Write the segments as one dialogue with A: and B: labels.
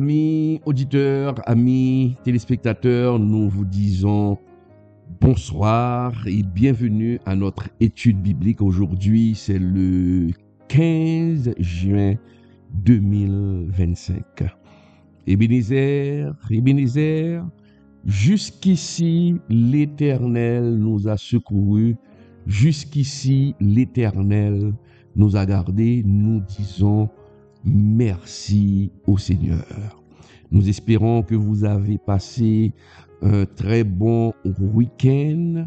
A: Amis auditeurs, amis téléspectateurs, nous vous disons bonsoir et bienvenue à notre étude biblique. Aujourd'hui, c'est le 15 juin 2025. Ebenezer, jusqu'ici l'Éternel nous a secourus, jusqu'ici l'Éternel nous a gardés. Nous disons merci au Seigneur. Nous espérons que vous avez passé un très bon week-end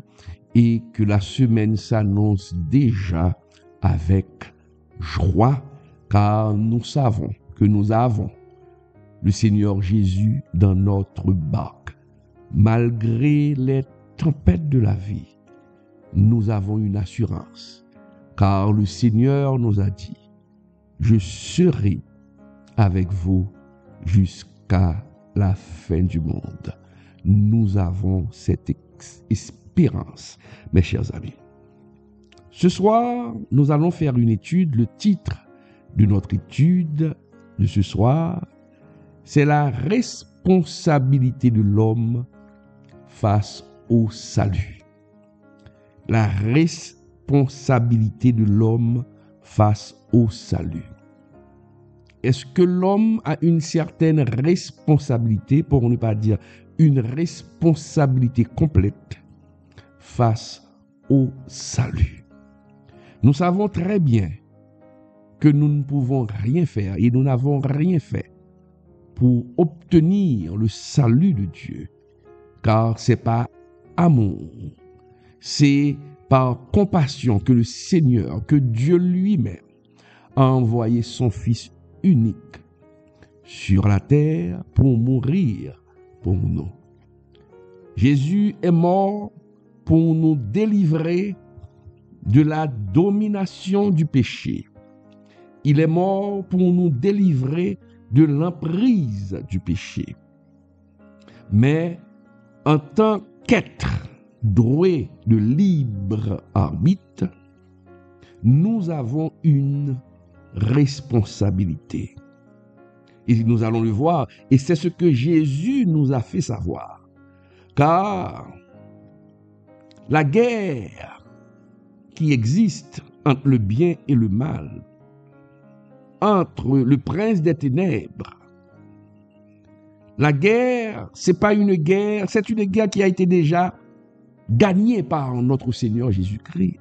A: et que la semaine s'annonce déjà avec joie, car nous savons que nous avons le Seigneur Jésus dans notre barque. Malgré les tempêtes de la vie, nous avons une assurance, car le Seigneur nous a dit: je serai avec vous jusqu'à la fin du monde. Nous avons cette espérance, mes chers amis. Ce soir, nous allons faire une étude. Le titre de notre étude de ce soir, c'est la responsabilité de l'homme face au salut. La responsabilité de l'homme face au salut. Est-ce que l'homme a une certaine responsabilité, pour ne pas dire une responsabilité complète, face au salut? Nous savons très bien que nous ne pouvons rien faire et nous n'avons rien fait pour obtenir le salut de Dieu, car c'est par amour, c'est par compassion que le Seigneur, que Dieu lui-même a envoyé son Fils unique sur la terre pour mourir pour nous. Jésus est mort pour nous délivrer de la domination du péché. Il est mort pour nous délivrer de l'emprise du péché. Mais en tant qu'être doué de libre arbitre, nous avons une responsabilité. Et nous allons le voir, et c'est ce que Jésus nous a fait savoir. Car la guerre qui existe entre le bien et le mal, entre le prince des ténèbres, la guerre, c'est pas une guerre, c'est une guerre qui a été déjà gagnée par notre Seigneur Jésus-Christ.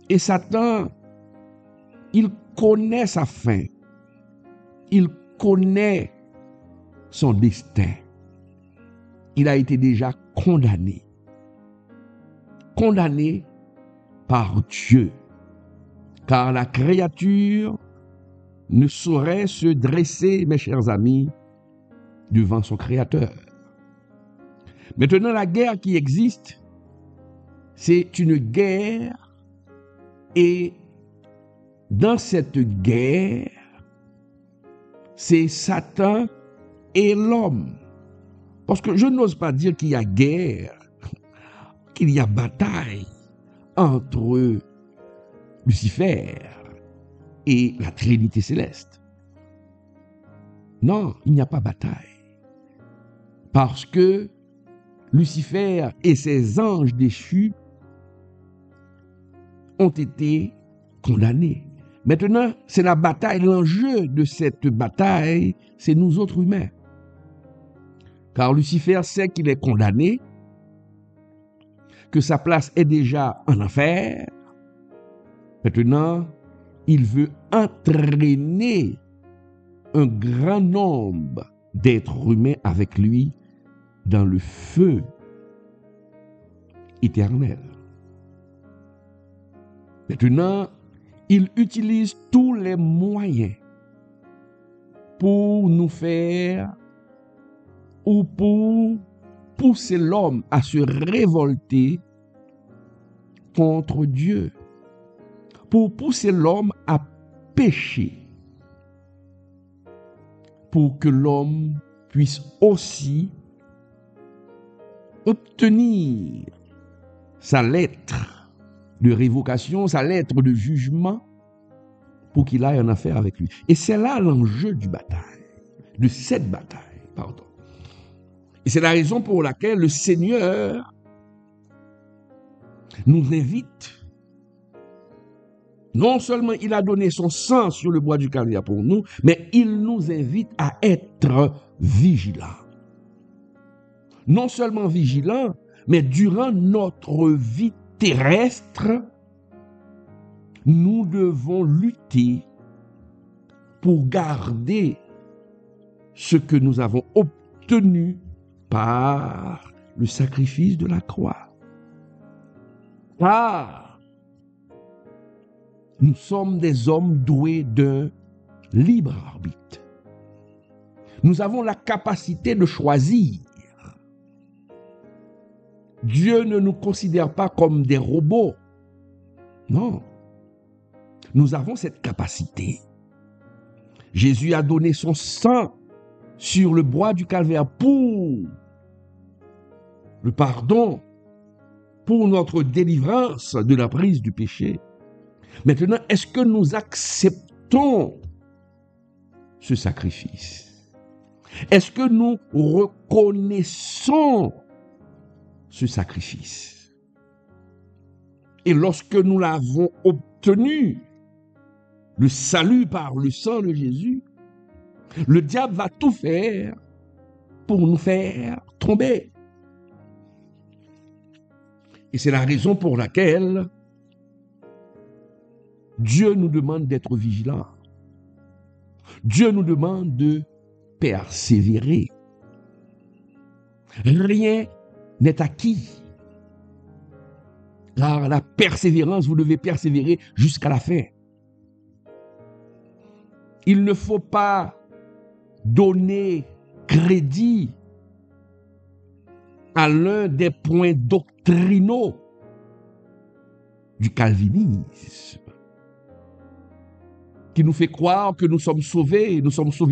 A: Et Satan, il connaît sa fin. Il connaît son destin. Il a été déjà condamné. Condamné par Dieu. Car la créature ne saurait se dresser, mes chers amis, devant son Créateur. Maintenant, la guerre qui existe, c'est une guerre, et dans cette guerre, c'est Satan et l'homme. Parce que je n'ose pas dire qu'il y a guerre, qu'il y a bataille entre Lucifer et la Trinité céleste. Non, il n'y a pas bataille. Parce que Lucifer et ses anges déchus ont été condamnés. Maintenant, c'est la bataille, l'enjeu de cette bataille, c'est nous autres humains. Car Lucifer sait qu'il est condamné, que sa place est déjà en enfer. Maintenant, il veut entraîner un grand nombre d'êtres humains avec lui dans le feu éternel. Maintenant, il utilise tous les moyens pour nous faire ou pour pousser l'homme à se révolter contre Dieu, pour pousser l'homme à pécher, pour que l'homme puisse aussi obtenir sa lettre de révocation, sa lettre de jugement, pour qu'il aille en affaire avec lui. Et c'est là l'enjeu du bataille. de cette bataille. Pardon. Et c'est la raison pour laquelle le Seigneur nous invite. Non seulement il a donné son sang sur le bois du Calvaire pour nous, mais il nous invite à être vigilants. Non seulement vigilants, mais durant notre vie terrestre, nous devons lutter pour garder ce que nous avons obtenu par le sacrifice de la croix. Car nous sommes des hommes doués d'un libre arbitre. Nous avons la capacité de choisir. Dieu ne nous considère pas comme des robots. Non. Nous avons cette capacité. Jésus a donné son sang sur le bois du Calvaire pour le pardon, pour notre délivrance de la prise du péché. Maintenant, est-ce que nous acceptons ce sacrifice? Est-ce que nous reconnaissons ce sacrifice? Et lorsque nous l'avons obtenu, le salut par le sang de Jésus, le diable va tout faire pour nous faire tomber. Et c'est la raison pour laquelle Dieu nous demande d'être vigilants. Dieu nous demande de persévérer. Rien n'est acquis. Car la persévérance, vous devez persévérer jusqu'à la fin. Il ne faut pas donner crédit à l'un des points doctrinaux du calvinisme, qui nous fait croire que nous sommes sauvés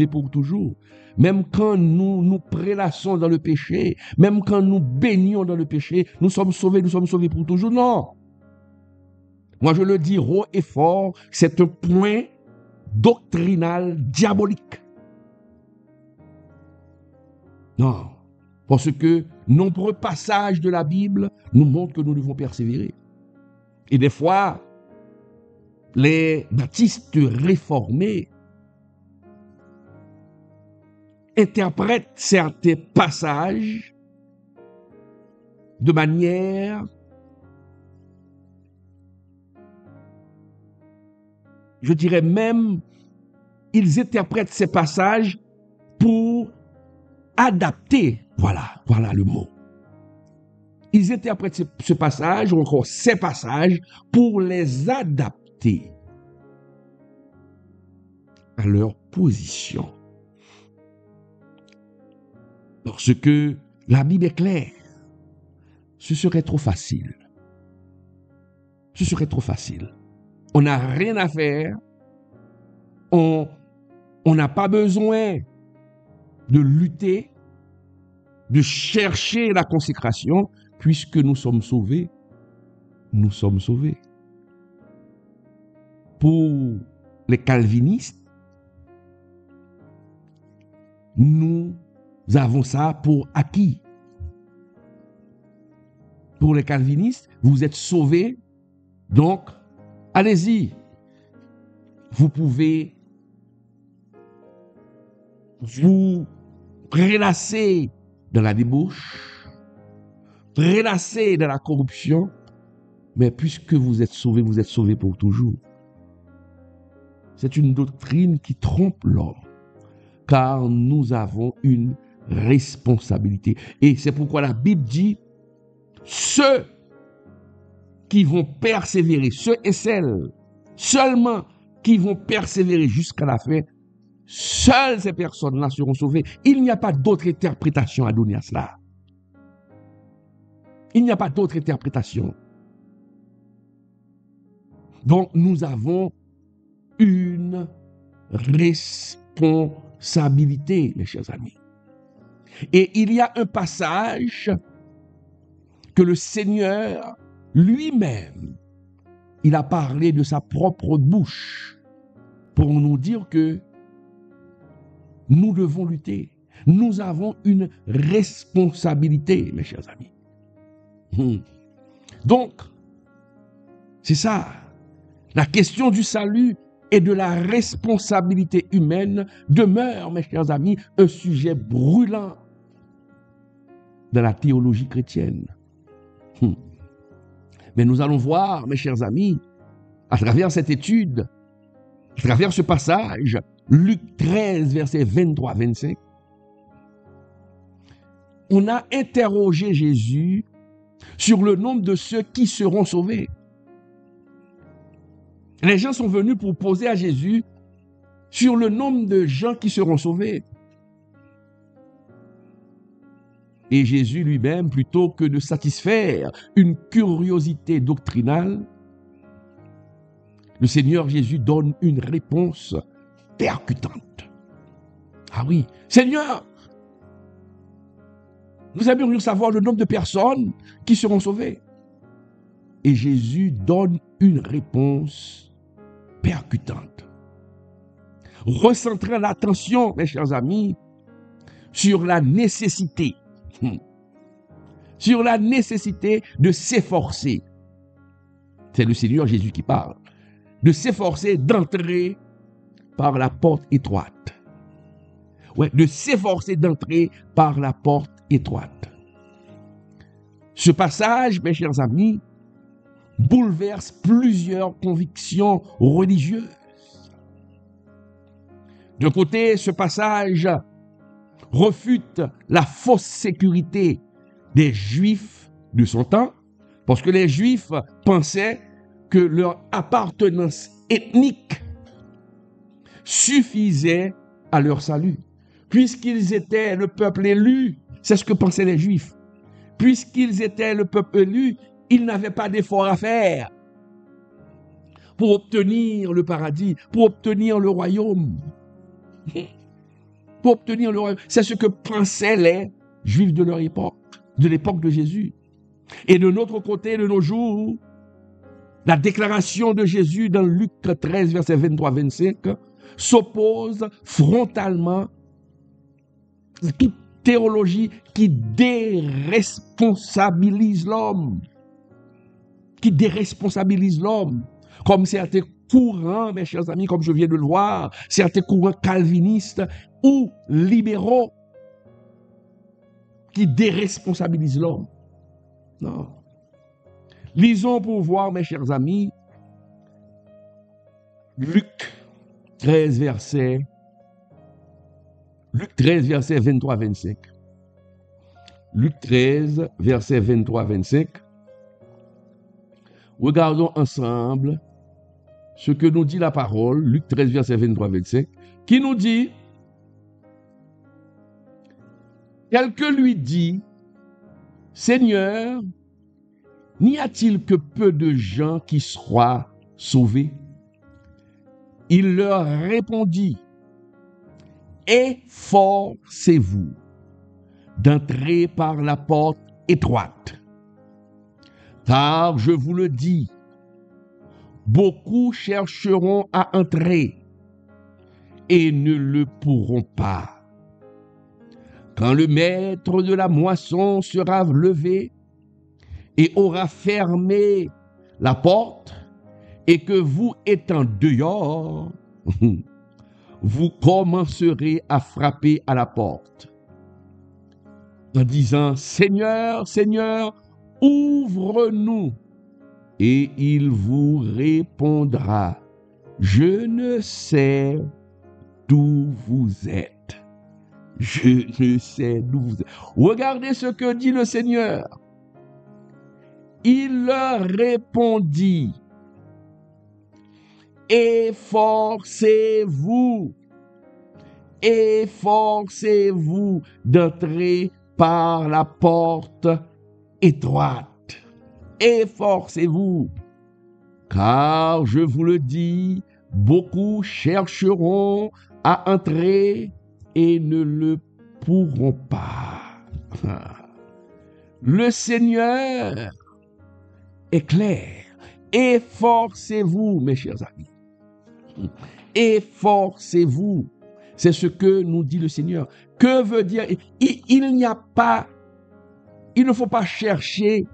A: pour toujours. Même quand nous prélassons dans le péché, même quand nous baignons dans le péché, nous sommes sauvés pour toujours. Non. Moi, je le dis haut et fort, c'est un point doctrinal diabolique. Non. Parce que nombreux passages de la Bible nous montrent que nous devons persévérer. Et des fois, les baptistes réformés interprètent certains passages de manière, je dirais même, ils interprètent ces passages pour adapter, voilà le mot. Ils interprètent ce passage, ou encore ces passages, pour les adapter à leur position. Parce que la Bible est claire. Ce serait trop facile. Ce serait trop facile. On n'a rien à faire. On n'a pas besoin de lutter, de chercher la consécration, puisque nous sommes sauvés. Nous sommes sauvés. Pour les calvinistes, nous avons ça pour acquis. Pour les calvinistes, vous êtes sauvés, donc allez-y. Vous pouvez vous prélasser dans la débauche, prélasser dans la corruption, mais puisque vous êtes sauvés pour toujours. C'est une doctrine qui trompe l'homme, car nous avons une responsabilité. Et c'est pourquoi la Bible dit, ceux qui vont persévérer, ceux et celles seulement qui vont persévérer jusqu'à la fin, seules ces personnes-là seront sauvées. Il n'y a pas d'autre interprétation à donner à cela. Il n'y a pas d'autre interprétation. Donc nous avons une responsabilité, mes chers amis. Et il y a un passage que le Seigneur lui-même, il a parlé de sa propre bouche pour nous dire que nous devons lutter. Nous avons une responsabilité, mes chers amis. Donc, c'est ça. La question du salut et de la responsabilité humaine demeure, mes chers amis, un sujet brûlant dans la théologie chrétienne. Mais nous allons voir, mes chers amis, à travers cette étude, à travers ce passage, Luc 13, versets 23-25, on a interrogé Jésus sur le nombre de ceux qui seront sauvés. Les gens sont venus pour poser à Jésus sur le nombre de gens qui seront sauvés. Et Jésus lui-même, plutôt que de satisfaire une curiosité doctrinale, le Seigneur Jésus donne une réponse percutante. Ah oui, Seigneur, nous aimerions savoir le nombre de personnes qui seront sauvées. Et Jésus donne une réponse percutante, recentrant l'attention, mes chers amis, sur la nécessité de s'efforcer. C'est le Seigneur Jésus qui parle. De s'efforcer d'entrer par la porte étroite. Ouais, de s'efforcer d'entrer par la porte étroite. Ce passage, mes chers amis, bouleverse plusieurs convictions religieuses. D'un côté, ce passage refute la fausse sécurité des Juifs de son temps, parce que les Juifs pensaient que leur appartenance ethnique suffisait à leur salut. Puisqu'ils étaient le peuple élu, c'est ce que pensaient les Juifs. Puisqu'ils étaient le peuple élu, ils n'avaient pas d'effort à faire pour obtenir le paradis, pour obtenir le royaume. Pour obtenir le royaume. C'est ce que pensaient les Juifs de leur époque, de l'époque de Jésus. Et de notre côté, de nos jours, la déclaration de Jésus dans Luc 13, verset 23-25, s'oppose frontalement à toute théologie qui déresponsabilise l'homme. Qui déresponsabilise l'homme. Comme certains courants, mes chers amis, comme je viens de le voir, certains courants calvinistes ou libéraux qui déresponsabilisent l'homme. Non. Lisons pour voir, mes chers amis, Luc 13, verset 23-25. Luc 13, verset 23-25. Regardons ensemble ce que nous dit la parole, Luc 13, verset 23-25, qui nous dit, quelqu'un lui dit, Seigneur, n'y a-t-il que peu de gens qui soient sauvés? Il leur répondit, efforcez-vous d'entrer par la porte étroite. Car je vous le dis, beaucoup chercheront à entrer et ne le pourront pas. Quand le maître de la moisson sera levé et aura fermé la porte, et que vous étant dehors, vous commencerez à frapper à la porte, en disant, Seigneur, Seigneur, ouvre-nous. Et il vous répondra, je ne sais d'où vous êtes. Je ne sais d'où vous êtes. Regardez ce que dit le Seigneur. Il leur répondit, efforcez-vous d'entrer par la porte étroite. Efforcez-vous, car je vous le dis, beaucoup chercheront à entrer et ne le pourront pas. Le Seigneur est clair. Efforcez-vous, mes chers amis. Efforcez-vous. C'est ce que nous dit le Seigneur. Que veut dire? Il ne faut pas chercher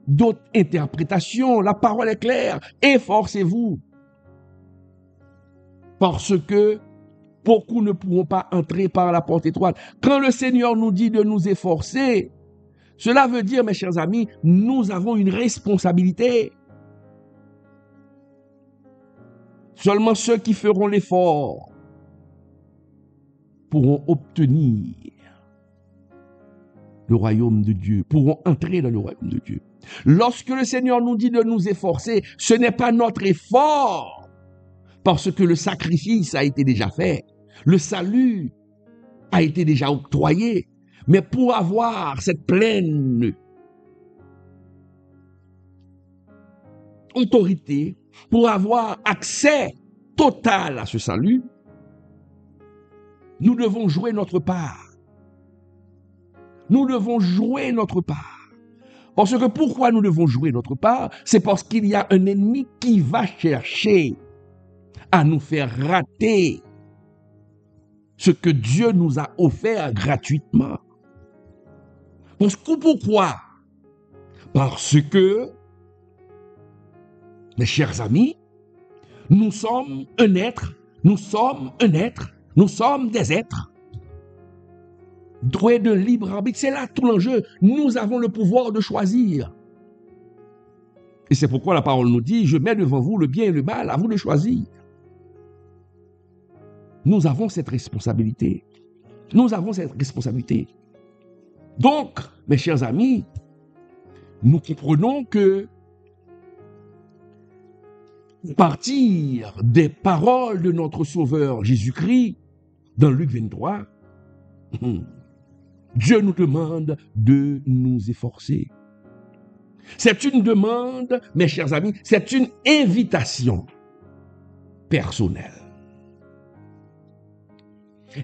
A: d'autres interprétations. La parole est claire. Efforcez-vous. Parce que beaucoup ne pourront pas entrer par la porte étroite. Quand le Seigneur nous dit de nous efforcer, cela veut dire, mes chers amis, nous avons une responsabilité. Seulement ceux qui feront l'effort pourront obtenir le royaume de Dieu, pourront entrer dans le royaume de Dieu. Lorsque le Seigneur nous dit de nous efforcer, ce n'est pas notre effort, parce que le sacrifice a été déjà fait, le salut a été déjà octroyé, mais pour avoir cette pleine autorité, pour avoir accès total à ce salut, nous devons jouer notre part. Nous devons jouer notre part. Parce que pourquoi nous devons jouer notre part? C'est parce qu'il y a un ennemi qui va chercher à nous faire rater ce que Dieu nous a offert gratuitement. Parce que pourquoi? Parce que, mes chers amis, nous sommes des êtres doués de libre arbitre. C'est là tout l'enjeu. Nous avons le pouvoir de choisir. Et c'est pourquoi la parole nous dit, je mets devant vous le bien et le mal, à vous de choisir. Nous avons cette responsabilité. Nous avons cette responsabilité. Donc, mes chers amis, nous comprenons que à partir des paroles de notre Sauveur Jésus-Christ, dans Luc 23, Dieu nous demande de nous efforcer. C'est une demande, mes chers amis, c'est une invitation personnelle.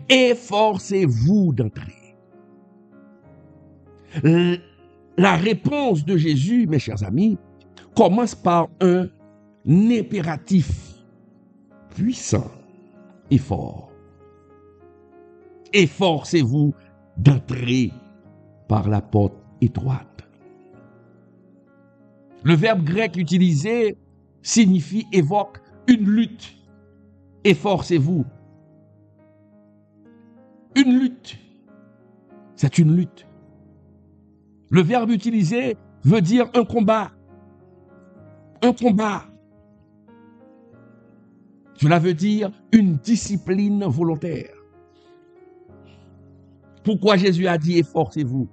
A: Efforcez-vous d'entrer. La réponse de Jésus, mes chers amis, commence par un impératif puissant et fort. Efforcez-vous d'entrer par la porte étroite. Le verbe grec utilisé évoque une lutte. Efforcez-vous. Une lutte. C'est une lutte. Le verbe utilisé veut dire un combat. Un combat. Cela veut dire une discipline volontaire. Pourquoi Jésus a dit efforcez-vous?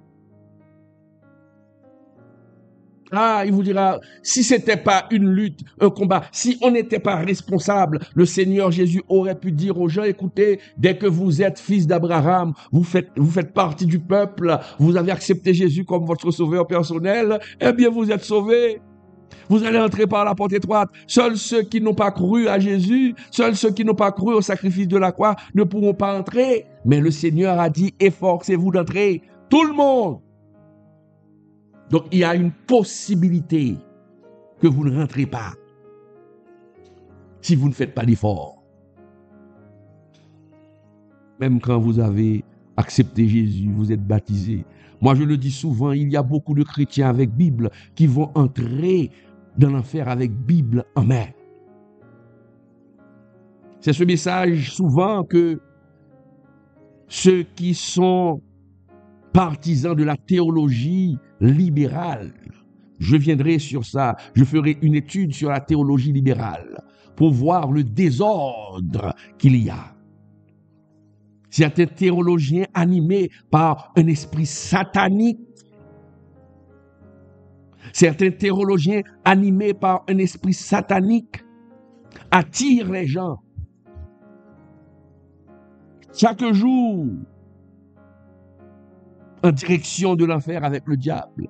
A: Ah, il vous dira, si c'était pas une lutte, un combat, si on n'était pas responsable, le Seigneur Jésus aurait pu dire aux gens, écoutez, dès que vous êtes fils d'Abraham, vous faites partie du peuple, vous avez accepté Jésus comme votre sauveur personnel, eh bien vous êtes sauvés. Vous allez entrer par la porte étroite. Seuls ceux qui n'ont pas cru à Jésus, seuls ceux qui n'ont pas cru au sacrifice de la croix ne pourront pas entrer. Mais le Seigneur a dit, efforcez-vous d'entrer. Tout le monde. Donc il y a une possibilité que vous ne rentrez pas si vous ne faites pas d'effort. Même quand vous avez accepté Jésus, vous êtes baptisé. Moi, je le dis souvent, il y a beaucoup de chrétiens avec Bible qui vont entrer dans l'enfer avec Bible en main. C'est ce message souvent que ceux qui sont partisans de la théologie libérale, je viendrai sur ça, je ferai une étude sur la théologie libérale pour voir le désordre qu'il y a. Certains théologiens animés par un esprit satanique, certains théologiens animés par un esprit satanique attirent les gens. Chaque jour, en direction de l'enfer avec le diable.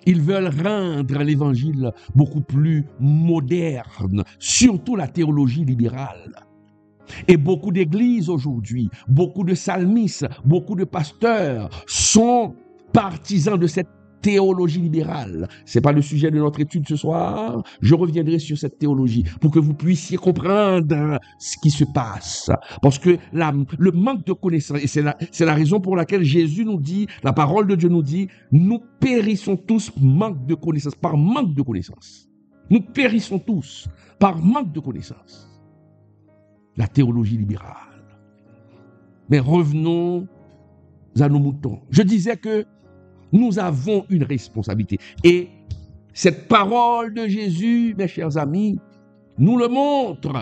A: Ils veulent rendre l'évangile beaucoup plus moderne, surtout la théologie libérale. Et beaucoup d'églises aujourd'hui, beaucoup de psalmistes, beaucoup de pasteurs sont partisans de cette théologie libérale. C'est pas le sujet de notre étude ce soir. Je reviendrai sur cette théologie pour que vous puissiez comprendre ce qui se passe. Parce que le manque de connaissance, et c'est la raison pour laquelle Jésus nous dit, la parole de Dieu nous dit, nous périssons tous par manque de connaissance. Nous périssons tous par manque de connaissance. La théologie libérale. Mais revenons à nos moutons. Je disais que nous avons une responsabilité. Et cette parole de Jésus, mes chers amis, nous le montre.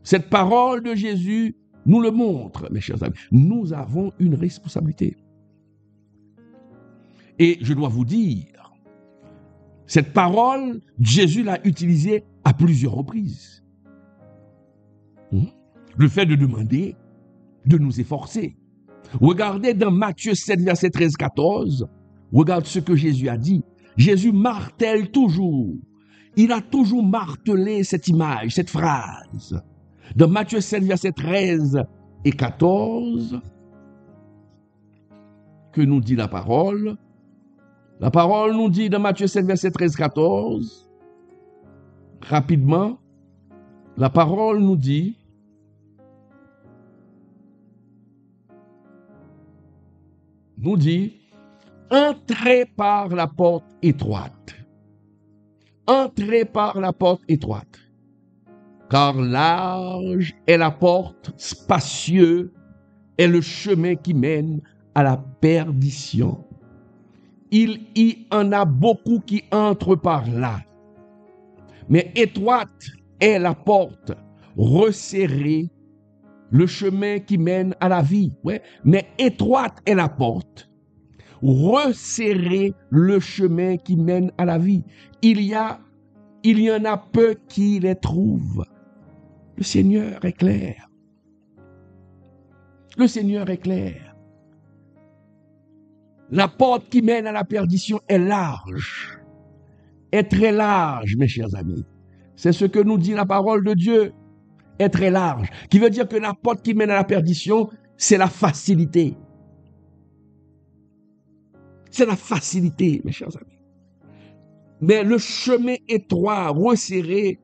A: Cette parole de Jésus nous le montre, mes chers amis. Nous avons une responsabilité. Et je dois vous dire, cette parole, Jésus l'a utilisée à plusieurs reprises. Le fait de demander, de nous efforcer. Regardez dans Matthieu 7, verset 13-14, regarde ce que Jésus a dit. Jésus martèle toujours. Il a toujours martelé cette image, cette phrase. Dans Matthieu 7, verset 13 et 14, que nous dit la parole? La parole nous dit dans Matthieu 7, verset 13-14, rapidement, la parole nous dit, entrez par la porte étroite. Entrez par la porte étroite. Car large est la porte, spacieux est le chemin qui mène à la perdition. Il y en a beaucoup qui entrent par là. Mais étroite est la porte, resserrée le chemin qui mène à la vie. Ouais. Mais étroite est la porte. Resserrer le chemin qui mène à la vie. Il y en a peu qui les trouvent. Le Seigneur est clair. Le Seigneur est clair. La porte qui mène à la perdition est large. Est très large, mes chers amis. C'est ce que nous dit la parole de Dieu. Est très large, qui veut dire que la porte qui mène à la perdition, c'est la facilité. C'est la facilité, mes chers amis. Mais le chemin étroit, resserré,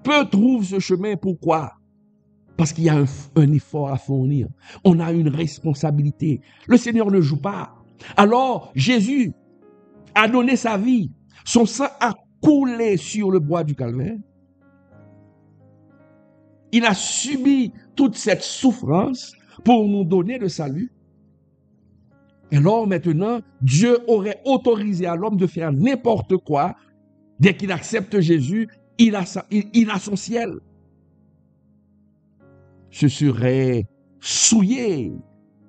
A: peu trouvent ce chemin. Pourquoi? Parce qu'il y a un effort à fournir. On a une responsabilité. Le Seigneur ne joue pas. Alors, Jésus a donné sa vie. Son sang a coulé sur le bois du Calvaire. Il a subi toute cette souffrance pour nous donner le salut. Et alors maintenant, Dieu aurait autorisé à l'homme de faire n'importe quoi. Dès qu'il accepte Jésus, il a son ciel. Ce serait souiller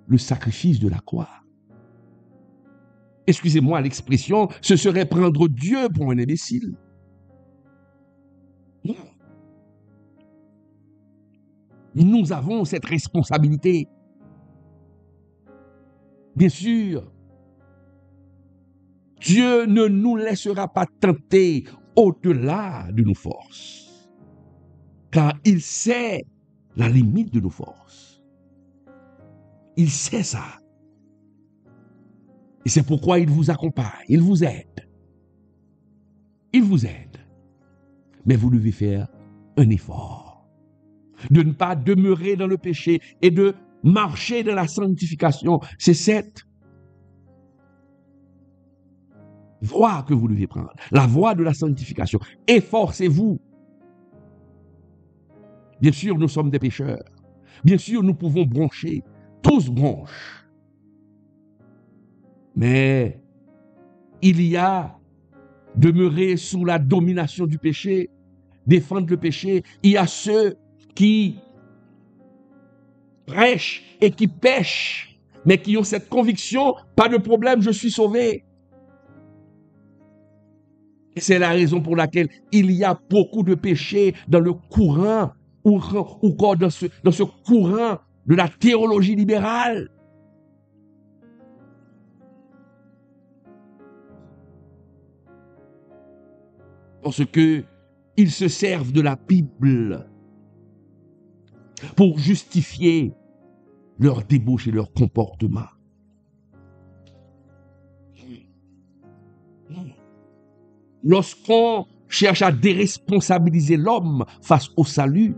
A: le sacrifice de la croix. Excusez-moi l'expression, ce serait prendre Dieu pour un imbécile. Non. Nous avons cette responsabilité. Bien sûr, Dieu ne nous laissera pas tenter au-delà de nos forces, car il sait la limite de nos forces. Il sait ça. Et c'est pourquoi il vous accompagne, il vous aide. Il vous aide. Mais vous devez faire un effort de ne pas demeurer dans le péché et de marcher dans la sanctification. C'est cette voie que vous devez prendre, la voie de la sanctification. Efforcez-vous. Bien sûr, nous sommes des pécheurs. Bien sûr, nous pouvons broncher. Tous bronchent. Mais il y a demeurer sous la domination du péché, défendre le péché. Il y a ceux qui prêchent et qui pêchent, mais qui ont cette conviction, pas de problème, je suis sauvé. Et c'est la raison pour laquelle il y a beaucoup de péchés dans le courant, ou dans ce courant de la théologie libérale. Parce que ils se servent de la Bible pour justifier leur débauche et leur comportement. lorsqu'on cherche à déresponsabiliser l'homme face au salut,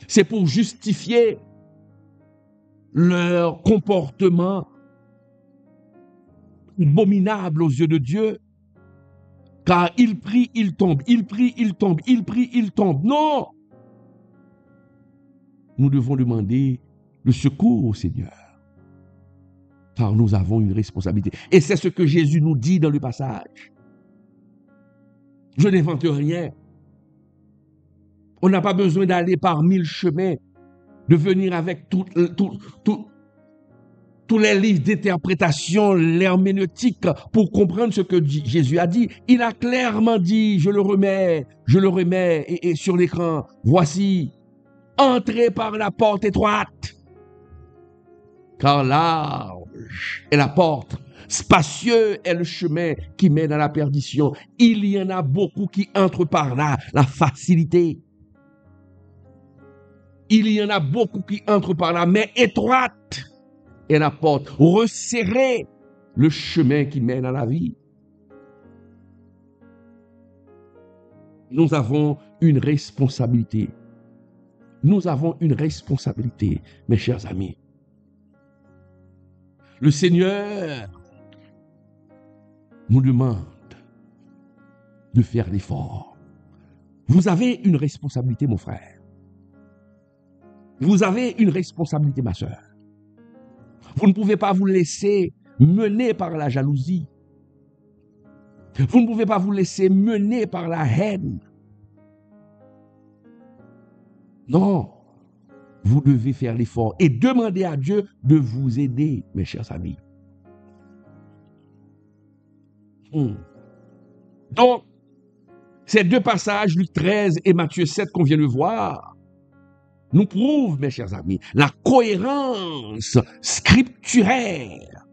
A: c'est pour justifier leur comportement abominable aux yeux de Dieu, car il prie, il tombe, il prie, il tombe, il prie, il tombe. Non! Nous devons demander le secours au Seigneur, car nous avons une responsabilité. Et c'est ce que Jésus nous dit dans le passage. Je n'invente rien. On n'a pas besoin d'aller par 1000 chemins, de venir avec tous les livres d'interprétation, l'herméneutique, pour comprendre ce que Jésus a dit. Il a clairement dit, je le remets, et sur l'écran, voici, entrez par la porte étroite, car large est la porte, spacieux est le chemin qui mène à la perdition. Il y en a beaucoup qui entrent par là, la facilité. Il y en a beaucoup qui entrent par là, mais étroite est la porte, resserrez le chemin qui mène à la vie. Nous avons une responsabilité. Nous avons une responsabilité, mes chers amis. Le Seigneur nous demande de faire l'effort. Vous avez une responsabilité, mon frère. Vous avez une responsabilité, ma soeur. Vous ne pouvez pas vous laisser mener par la jalousie. Vous ne pouvez pas vous laisser mener par la haine. Non, vous devez faire l'effort et demander à Dieu de vous aider, mes chers amis. Donc, ces deux passages, Luc 13 et Matthieu 7 qu'on vient de voir, nous prouvent, mes chers amis, la cohérence scripturaire.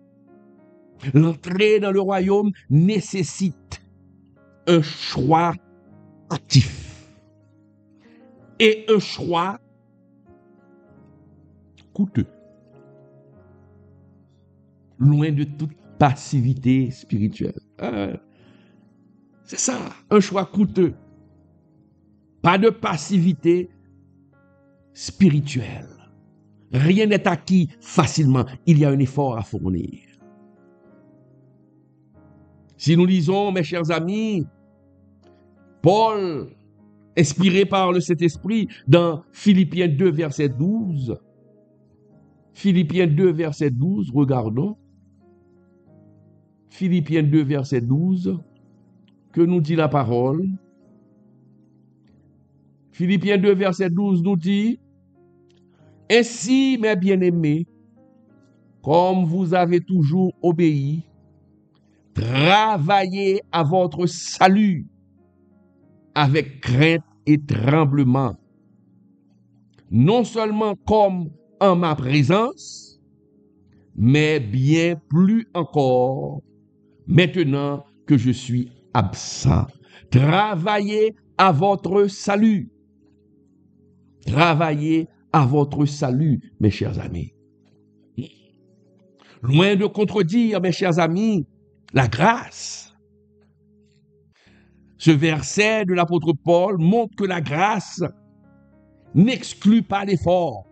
A: L'entrée dans le royaume nécessite un choix actif et un choix coûteux, loin de toute passivité spirituelle. C'est ça, un choix coûteux. Pas de passivité spirituelle. Rien n'est acquis facilement. Il y a un effort à fournir. Si nous lisons, mes chers amis, Paul, inspiré par le Saint-Esprit, dans Philippiens 2, verset 12, Philippiens 2, verset 12, regardons. Philippiens 2, verset 12, que nous dit la parole. Philippiens 2, verset 12 nous dit, « Ainsi, mes bien-aimés, comme vous avez toujours obéi, travaillez à votre salut avec crainte et tremblement, non seulement comme en ma présence, mais bien plus encore maintenant que je suis absent. Travaillez à votre salut. Travaillez à votre salut, mes chers amis. Loin de contredire, mes chers amis, la grâce. Ce verset de l'apôtre Paul montre que la grâce n'exclut pas l'effort.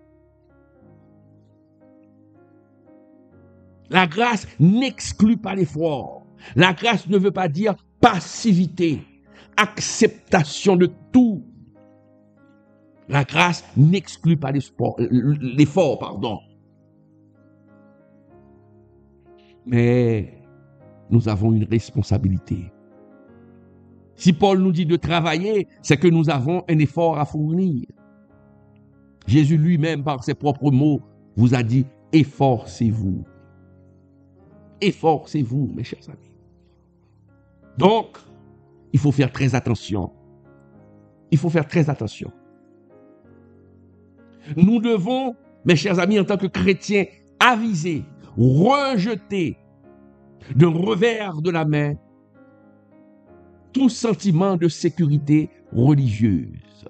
A: La grâce n'exclut pas l'effort. La grâce ne veut pas dire passivité, acceptation de tout. La grâce n'exclut pas l'effort, pardon. Mais nous avons une responsabilité. Si Paul nous dit de travailler, c'est que nous avons un effort à fournir. Jésus lui-même, par ses propres mots, vous a dit « efforcez-vous ». Efforcez-vous, mes chers amis. Donc, il faut faire très attention. Il faut faire très attention. Nous devons, mes chers amis, en tant que chrétiens, aviser, rejeter d'un revers de la main tout sentiment de sécurité religieuse.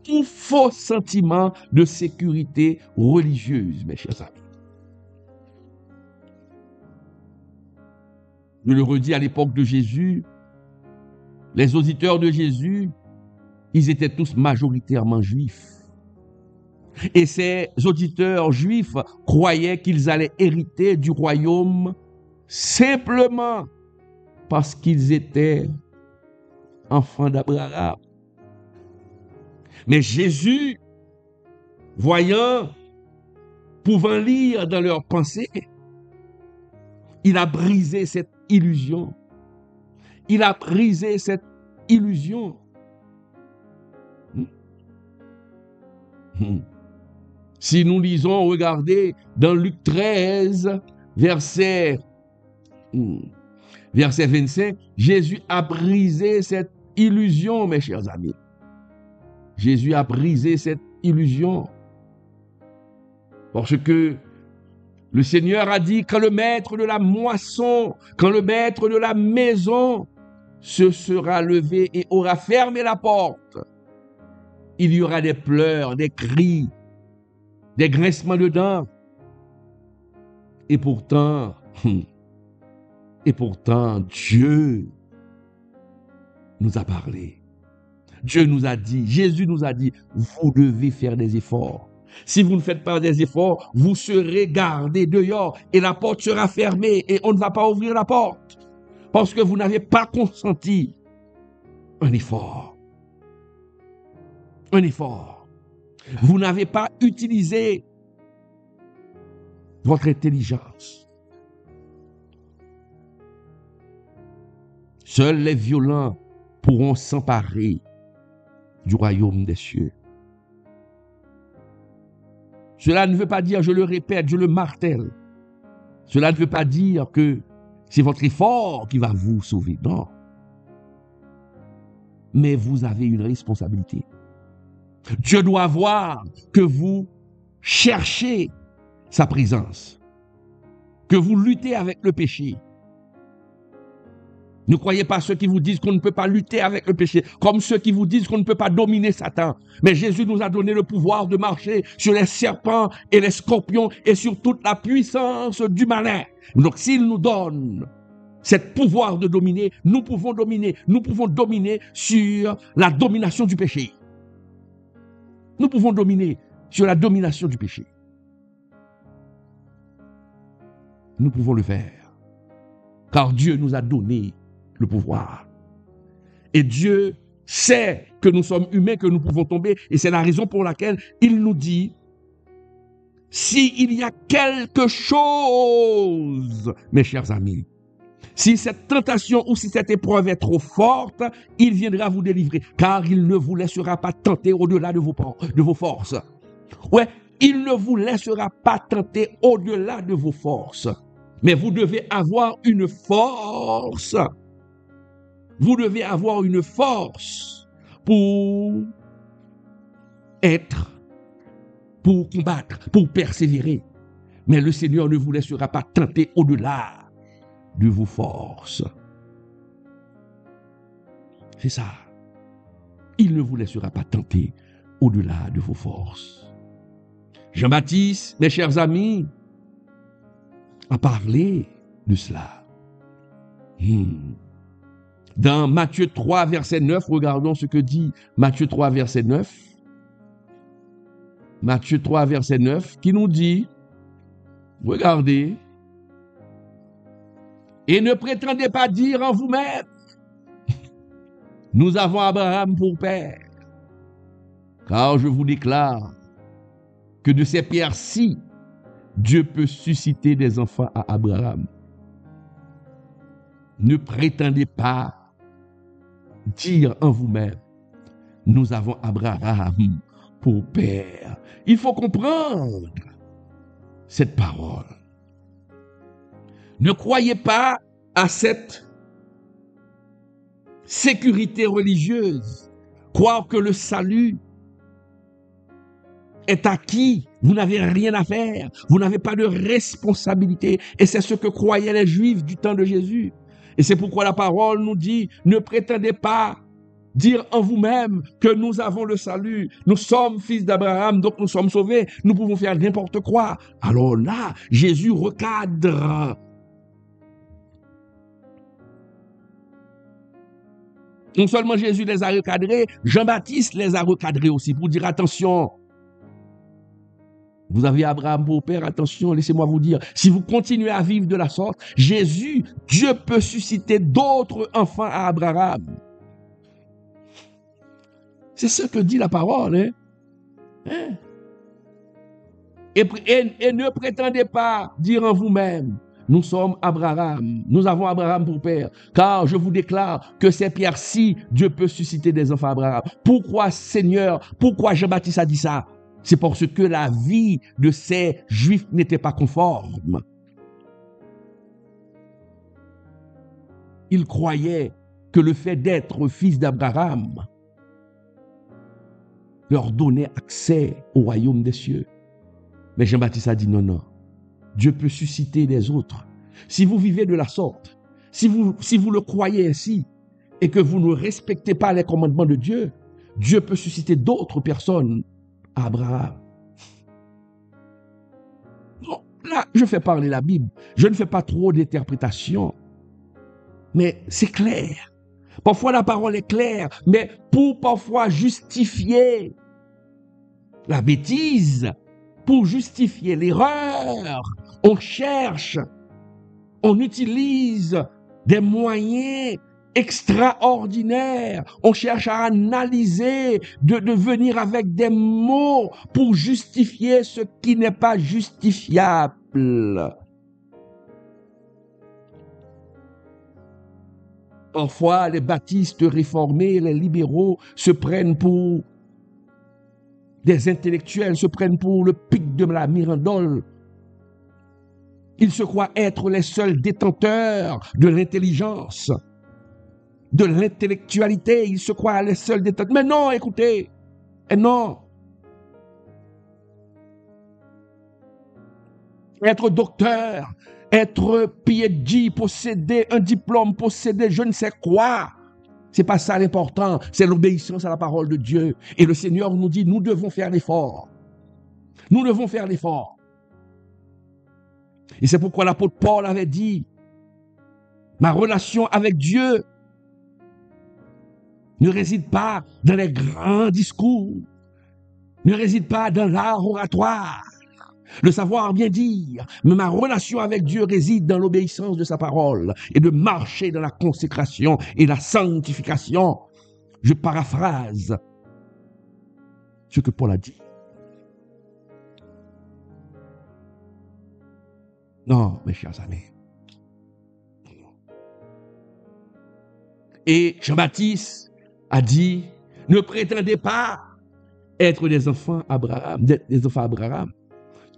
A: Tout faux sentiment de sécurité religieuse, mes chers amis. Je le redis, à l'époque de Jésus, les auditeurs de Jésus, ils étaient tous majoritairement juifs. Et ces auditeurs juifs croyaient qu'ils allaient hériter du royaume simplement parce qu'ils étaient enfants d'Abraham. Mais Jésus, voyant, pouvant lire dans leurs pensées, il a brisé cette illusion. Il a brisé cette illusion. Si nous lisons, regardez, dans Luc 13, verset 25, Jésus a brisé cette illusion, mes chers amis. Jésus a brisé cette illusion. Parce que le Seigneur a dit, quand le maître de la moisson, quand le maître de la maison se sera levé et aura fermé la porte, il y aura des pleurs, des cris, des grincements de dents. Et pourtant, Dieu nous a parlé. Dieu nous a dit, Jésus nous a dit, vous devez faire des efforts. Si vous ne faites pas des efforts, vous serez gardés dehors et la porte sera fermée et on ne va pas ouvrir la porte parce que vous n'avez pas consenti un effort. Un effort. Vous n'avez pas utilisé votre intelligence. Seuls les violents pourront s'emparer du royaume des cieux. Cela ne veut pas dire, je le répète, je le martèle, cela ne veut pas dire que c'est votre effort qui va vous sauver, non. Mais vous avez une responsabilité. Dieu doit voir que vous cherchez sa présence, que vous luttez avec le péché. Ne croyez pas ceux qui vous disent qu'on ne peut pas lutter avec le péché, comme ceux qui vous disent qu'on ne peut pas dominer Satan. Mais Jésus nous a donné le pouvoir de marcher sur les serpents et les scorpions et sur toute la puissance du malin. Donc s'il nous donne ce pouvoir de dominer, nous pouvons dominer sur la domination du péché. Nous pouvons dominer sur la domination du péché. Nous pouvons le faire, car Dieu nous a donné le pouvoir. Et Dieu sait que nous sommes humains, que nous pouvons tomber, et c'est la raison pour laquelle il nous dit, s'il y a quelque chose, mes chers amis, si cette tentation ou si cette épreuve est trop forte, il viendra vous délivrer, car il ne vous laissera pas tenter au-delà de vos forces. Ouais, il ne vous laissera pas tenter au-delà de vos forces. Mais vous devez avoir une force. Vous devez avoir une force pour être, pour combattre, pour persévérer. Mais le Seigneur ne vous laissera pas tenter au-delà de vos forces. C'est ça. Il ne vous laissera pas tenter au-delà de vos forces. Jean-Baptiste, mes chers amis, a parlé de cela. Dans Matthieu 3, verset 9, regardons ce que dit Matthieu 3, verset 9. Matthieu 3, verset 9, qui nous dit, regardez, et ne prétendez pas dire en vous-même, nous avons Abraham pour père, car je vous déclare que de ces pierres-ci, Dieu peut susciter des enfants à Abraham. Ne prétendez pas dire en vous-même, nous avons Abraham pour père. Il faut comprendre cette parole. Ne croyez pas à cette sécurité religieuse. Croire que le salut est acquis. Vous n'avez rien à faire. Vous n'avez pas de responsabilité. Et c'est ce que croyaient les Juifs du temps de Jésus. Et c'est pourquoi la parole nous dit, ne prétendez pas dire en vous-même que nous avons le salut. Nous sommes fils d'Abraham, donc nous sommes sauvés. Nous pouvons faire n'importe quoi. Alors là, Jésus recadre Non seulement Jésus les a recadrés, Jean-Baptiste les a recadrés aussi pour dire attention. Vous avez Abraham pour père, attention, laissez-moi vous dire, si vous continuez à vivre de la sorte, Jésus, Dieu peut susciter d'autres enfants à Abraham. C'est ce que dit la parole. Hein? Et ne prétendez pas dire en vous-même, nous sommes Abraham, nous avons Abraham pour père, car je vous déclare que c'est Pierre-ci, Dieu peut susciter des enfants à Abraham. Pourquoi Seigneur, pourquoi Jean-Baptiste a dit ça? C'est parce que la vie de ces Juifs n'était pas conforme. Ils croyaient que le fait d'être fils d'Abraham leur donnait accès au royaume des cieux. Mais Jean-Baptiste a dit non, non. Dieu peut susciter des autres. Si vous vivez de la sorte, si vous le croyez ainsi, et que vous ne respectez pas les commandements de Dieu, Dieu peut susciter d'autres personnes à Abraham. Non, là, je fais parler la Bible. Je ne fais pas trop d'interprétation. Mais c'est clair. Parfois, la parole est claire, mais pour parfois justifier la bêtise, pour justifier l'erreur, on cherche, on utilise des moyens extraordinaires. On cherche à analyser, de venir avec des mots pour justifier ce qui n'est pas justifiable. Parfois, les baptistes réformés, les libéraux se prennent pour des intellectuels, se prennent pour le pic de la Mirandole. Ils se croient être les seuls détenteurs de l'intelligence, de l'intellectualité. Ils se croient les seuls détenteurs. Mais non, écoutez, et non. Être docteur, être PhD, posséder un diplôme, posséder je ne sais quoi, c'est pas ça l'important, c'est l'obéissance à la parole de Dieu. Et le Seigneur nous dit, nous devons faire l'effort. Nous devons faire l'effort. Et c'est pourquoi l'apôtre Paul avait dit, ma relation avec Dieu ne réside pas dans les grands discours, ne réside pas dans l'art oratoire, le savoir bien dire, mais ma relation avec Dieu réside dans l'obéissance de sa parole et de marcher dans la consécration et la sanctification. Je paraphrase ce que Paul a dit. Non, mes chers amis. Et Jean-Baptiste a dit, ne prétendez pas être des enfants Abraham, des enfants Abraham.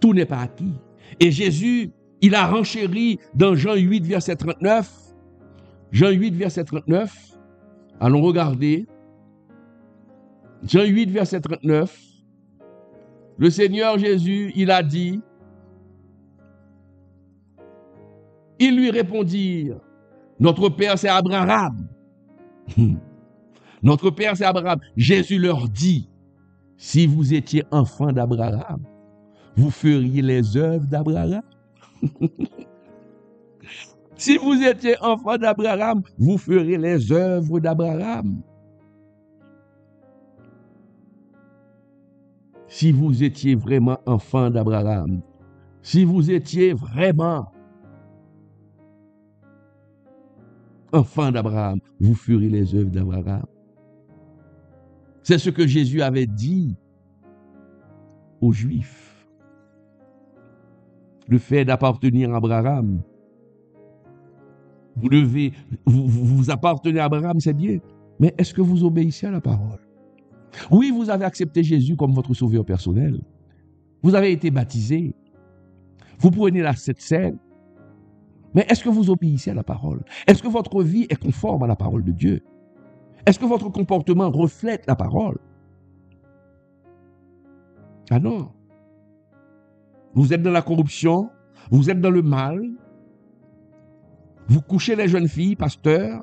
A: Tout n'est pas acquis. Et Jésus, il a renchéri dans Jean 8, verset 39. Jean 8, verset 39. Allons regarder. Jean 8, verset 39. Le Seigneur Jésus, il a dit, ils lui répondirent, notre Père c'est Abraham. Notre Père c'est Abraham. Jésus leur dit, si vous étiez enfants d'Abraham, vous feriez les œuvres d'Abraham. Si vous étiez enfants d'Abraham, vous ferez les œuvres d'Abraham. Si vous étiez vraiment enfants d'Abraham, si vous étiez vraiment enfants d'Abraham, vous ferez les œuvres d'Abraham. C'est ce que Jésus avait dit aux Juifs. Le fait d'appartenir à Abraham, vous appartenez à Abraham, c'est bien, mais est-ce que vous obéissez à la parole? Oui, vous avez accepté Jésus comme votre sauveur personnel. Vous avez été baptisé. Vous prenez la Sainte Seine. Mais est-ce que vous obéissez à la parole? Est-ce que votre vie est conforme à la parole de Dieu? Est-ce que votre comportement reflète la parole? Ah non. Vous êtes dans la corruption, vous êtes dans le mal, vous couchez les jeunes filles pasteurs,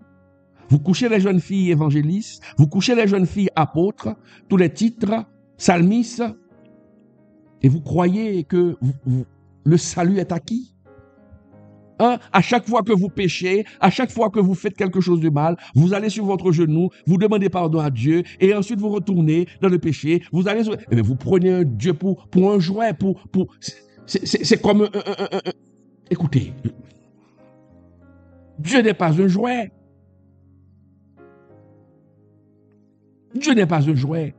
A: vous couchez les jeunes filles évangélistes, vous couchez les jeunes filles apôtres, tous les titres, psalmistes, et vous croyez que le salut est acquis. Hein? À chaque fois que vous péchez, à chaque fois que vous faites quelque chose de mal, vous allez sur votre genou, vous demandez pardon à Dieu, et ensuite vous retournez dans le péché. Vous allez, vous prenez un Dieu pour un jouet, c'est comme écoutez, Dieu n'est pas un jouet. Dieu n'est pas un jouet.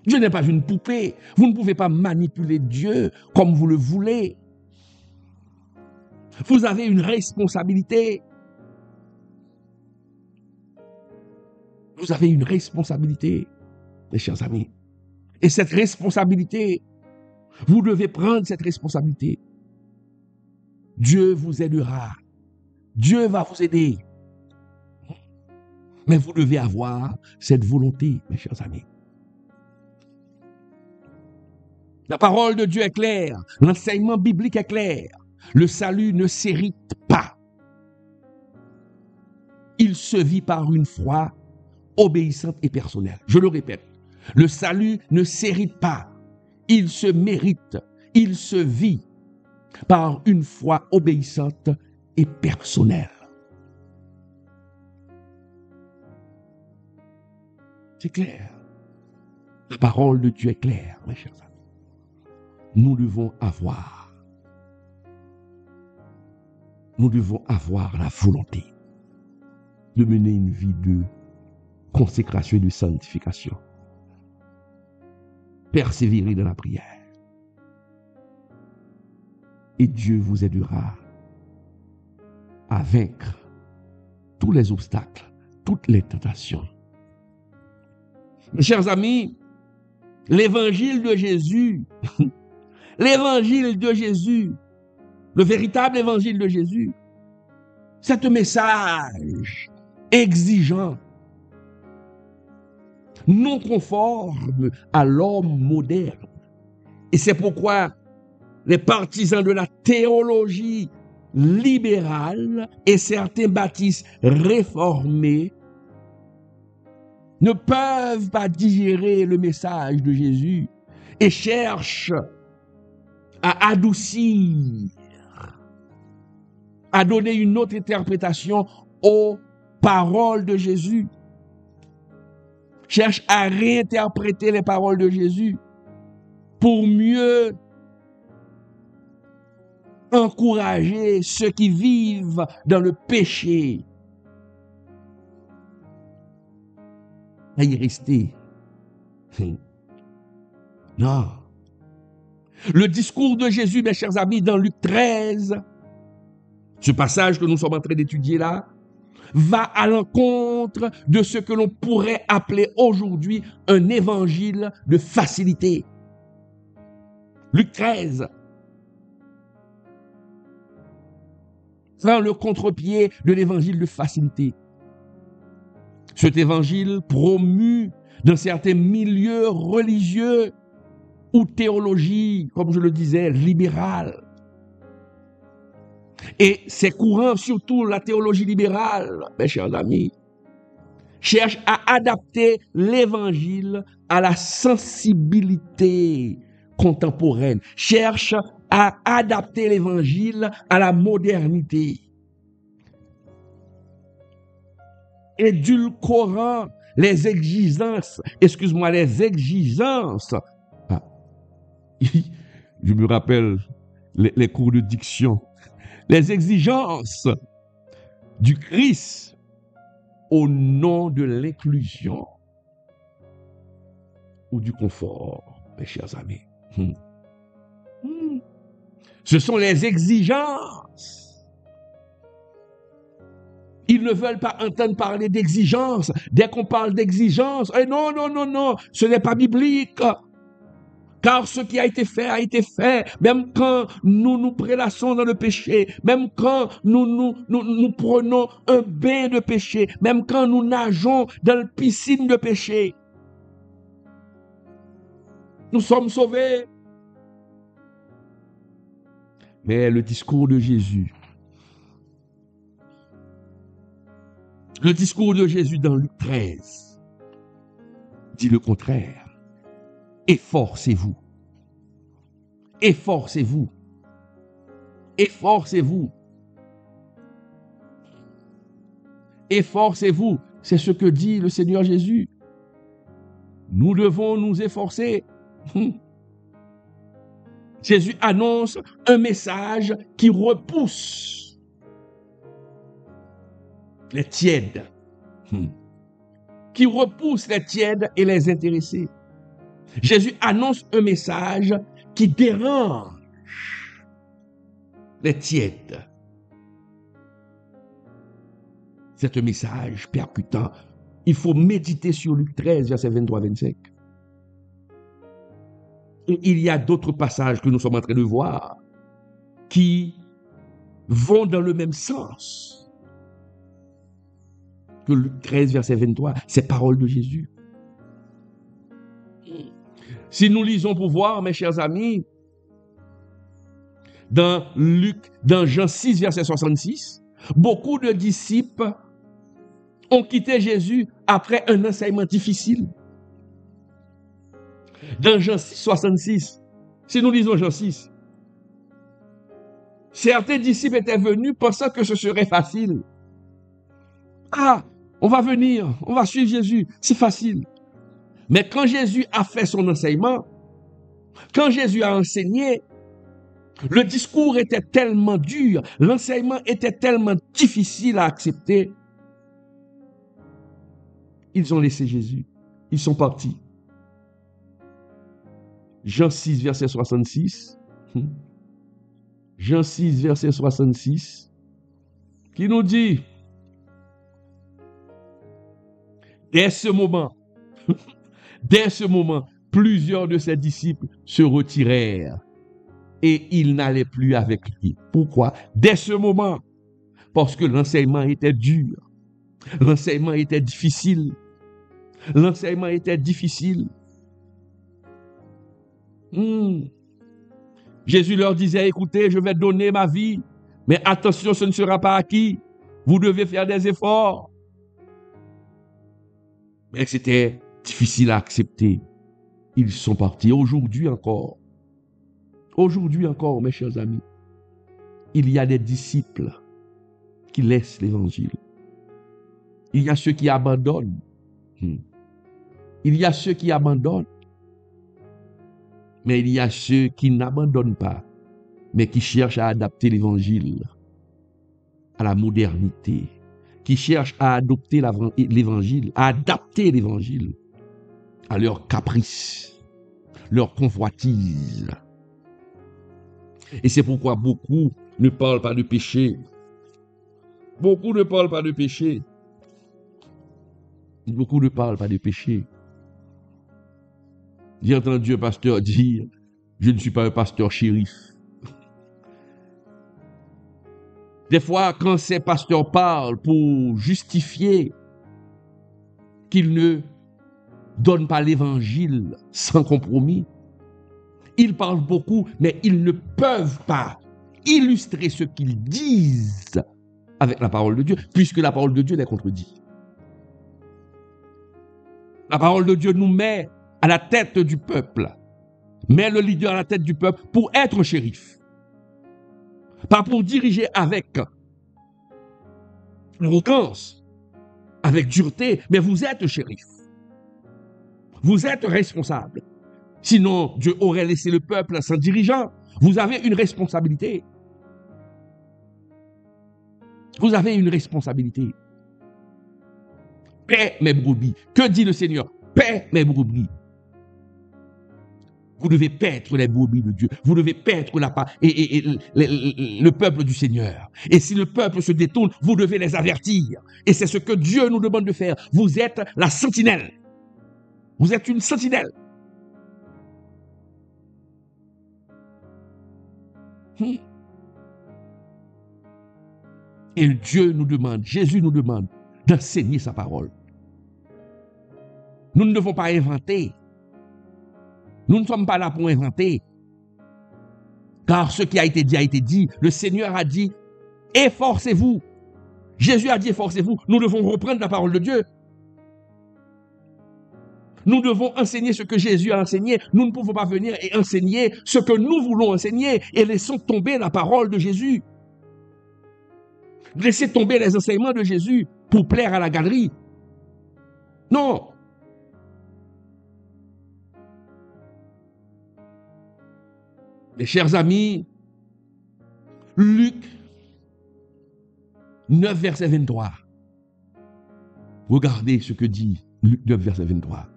A: Dieu n'est pas une poupée. Vous ne pouvez pas manipuler Dieu comme vous le voulez. Vous avez une responsabilité. Vous avez une responsabilité, mes chers amis. Et cette responsabilité, vous devez prendre cette responsabilité. Dieu vous aidera. Dieu va vous aider. Mais vous devez avoir cette volonté, mes chers amis. La parole de Dieu est claire. L'enseignement biblique est clair. Le salut ne s'hérite pas. Il se vit par une foi obéissante et personnelle. Je le répète, le salut ne s'hérite pas. Il se mérite. Il se vit par une foi obéissante et personnelle. C'est clair. La parole de Dieu est claire, mes chers amis. Nous devons avoir la volonté de mener une vie de consécration et de sanctification. Persévérer dans la prière. Et Dieu vous aidera à vaincre tous les obstacles, toutes les tentations. Mes chers amis, l'évangile de Jésus, le véritable évangile de Jésus, c'est un message exigeant, non conforme à l'homme moderne. Et c'est pourquoi les partisans de la théologie libérale et certains baptistes réformés ne peuvent pas digérer le message de Jésus et cherchent à adoucir, à donner une autre interprétation aux paroles de Jésus. Cherchent à réinterpréter les paroles de Jésus pour mieux encourager ceux qui vivent dans le péché à y rester. Non. Le discours de Jésus, mes chers amis, dans Luc 13, ce passage que nous sommes en train d'étudier là, va à l'encontre de ce que l'on pourrait appeler aujourd'hui un évangile de facilité. Luc 13 prend le contre-pied de l'évangile de facilité. Cet évangile promu dans certains milieux religieux ou théologie, comme je le disais, libérale. Et ces courants, surtout la théologie libérale, mes chers amis, cherchent à adapter l'évangile à la sensibilité contemporaine, cherchent à adapter l'évangile à la modernité, édulcorant les exigences, Ah, je me rappelle les cours de diction, les exigences du Christ au nom de l'inclusion ou du confort, mes chers amis. Ce sont les exigences. Ils ne veulent pas entendre parler d'exigence. Dès qu'on parle d'exigence, non, ce n'est pas biblique. Car ce qui a été fait, même quand nous nous prélassons dans le péché, même quand nous prenons un bain de péché, même quand nous nageons dans la piscine de péché, nous sommes sauvés. Mais le discours de Jésus, dans Luc 13 dit le contraire. Efforcez-vous. Efforcez-vous. Efforcez-vous Efforcez-vous. C'est ce que dit le Seigneur Jésus. Nous devons nous efforcer. Jésus annonce un message qui repousse les tièdes. Qui repousse les tièdes et les intéressés. Jésus annonce un message qui dérange les tièdes. C'est un message percutant. Il faut méditer sur Luc 13, verset 23-25. Et il y a d'autres passages que nous sommes en train de voir qui vont dans le même sens que Luc 13, verset 23. C'est parole de Jésus. Si nous lisons pour voir, mes chers amis, dans Jean 6, verset 66, beaucoup de disciples ont quitté Jésus après un enseignement difficile. Dans Jean 6, 66, si nous lisons Jean 6, certains disciples étaient venus pensant que ce serait facile. Ah, on va venir, on va suivre Jésus, c'est facile. Mais quand Jésus a fait son enseignement, quand Jésus a enseigné, le discours était tellement dur, l'enseignement était tellement difficile à accepter. Ils ont laissé Jésus. Ils sont partis. Jean 6, verset 66. Jean 6, verset 66. Qui nous dit, dès ce moment, plusieurs de ses disciples se retirèrent et ils n'allaient plus avec lui. Pourquoi? Dès ce moment, parce que l'enseignement était dur, l'enseignement était difficile. L'enseignement était difficile. Jésus leur disait, écoutez, je vais donner ma vie, mais attention, ce ne sera pas acquis. Vous devez faire des efforts. Mais c'était difficile à accepter. Ils sont partis. Aujourd'hui encore, mes chers amis, il y a des disciples qui laissent l'évangile. Il y a ceux qui abandonnent. Il y a ceux qui abandonnent. Mais il y a ceux qui n'abandonnent pas, mais qui cherchent à adapter l'évangile à la modernité, qui cherchent à adopter l'évangile, à adapter l'évangile à leurs caprices, leurs convoitises. Et c'est pourquoi beaucoup ne parlent pas de péché. Beaucoup ne parlent pas de péché. Beaucoup ne parlent pas de péché. J'ai entendu un pasteur dire, je ne suis pas un pasteur shérif. Des fois, quand ces pasteurs parlent pour justifier qu'ils ne donnent pas l'évangile sans compromis, ils parlent beaucoup, mais ils ne peuvent pas illustrer ce qu'ils disent avec la parole de Dieu, puisque la parole de Dieu les contredit. La parole de Dieu nous met à la tête du peuple, met le leader à la tête du peuple pour être shérif. Pas pour diriger avec arrogance, avec dureté, mais vous êtes shérif. Vous êtes responsable. Sinon, Dieu aurait laissé le peuple sans dirigeant. Vous avez une responsabilité. Vous avez une responsabilité. Paix mes brebis. Que dit le Seigneur? Paix mes brebis. Vous devez paître les brebis de Dieu. Vous devez paître le peuple du Seigneur. Et si le peuple se détourne, vous devez les avertir. Et c'est ce que Dieu nous demande de faire. Vous êtes la sentinelle. Vous êtes une sentinelle. Et Dieu nous demande, Jésus nous demande d'enseigner sa parole. Nous ne devons pas inventer. Nous ne sommes pas là pour inventer. Car ce qui a été dit a été dit. Le Seigneur a dit, efforcez-vous. Jésus a dit, efforcez-vous. Nous devons reprendre la parole de Dieu. Nous devons enseigner ce que Jésus a enseigné. Nous ne pouvons pas venir et enseigner ce que nous voulons enseigner et laissons tomber la parole de Jésus. Laissez tomber les enseignements de Jésus pour plaire à la galerie. Non. Mes chers amis, Luc 9, verset 23. Regardez ce que dit Luc 9, verset 23.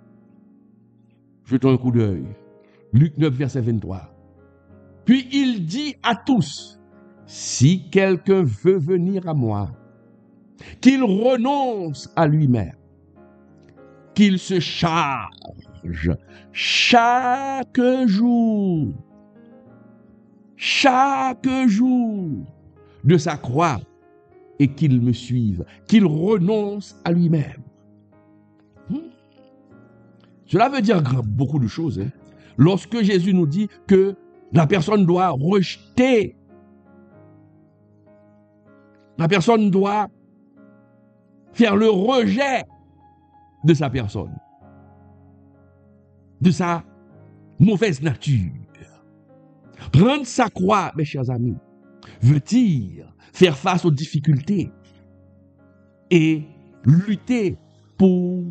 A: Jetons un coup d'œil. Luc 9, verset 23. Puis il dit à tous, si quelqu'un veut venir à moi, qu'il renonce à lui-même, qu'il se charge chaque jour de sa croix et qu'il me suive, qu'il renonce à lui-même. Cela veut dire beaucoup de choses. Lorsque Jésus nous dit que la personne doit rejeter, la personne doit faire le rejet de sa personne, de sa mauvaise nature. Prendre sa croix, mes chers amis, veut dire faire face aux difficultés et lutter pour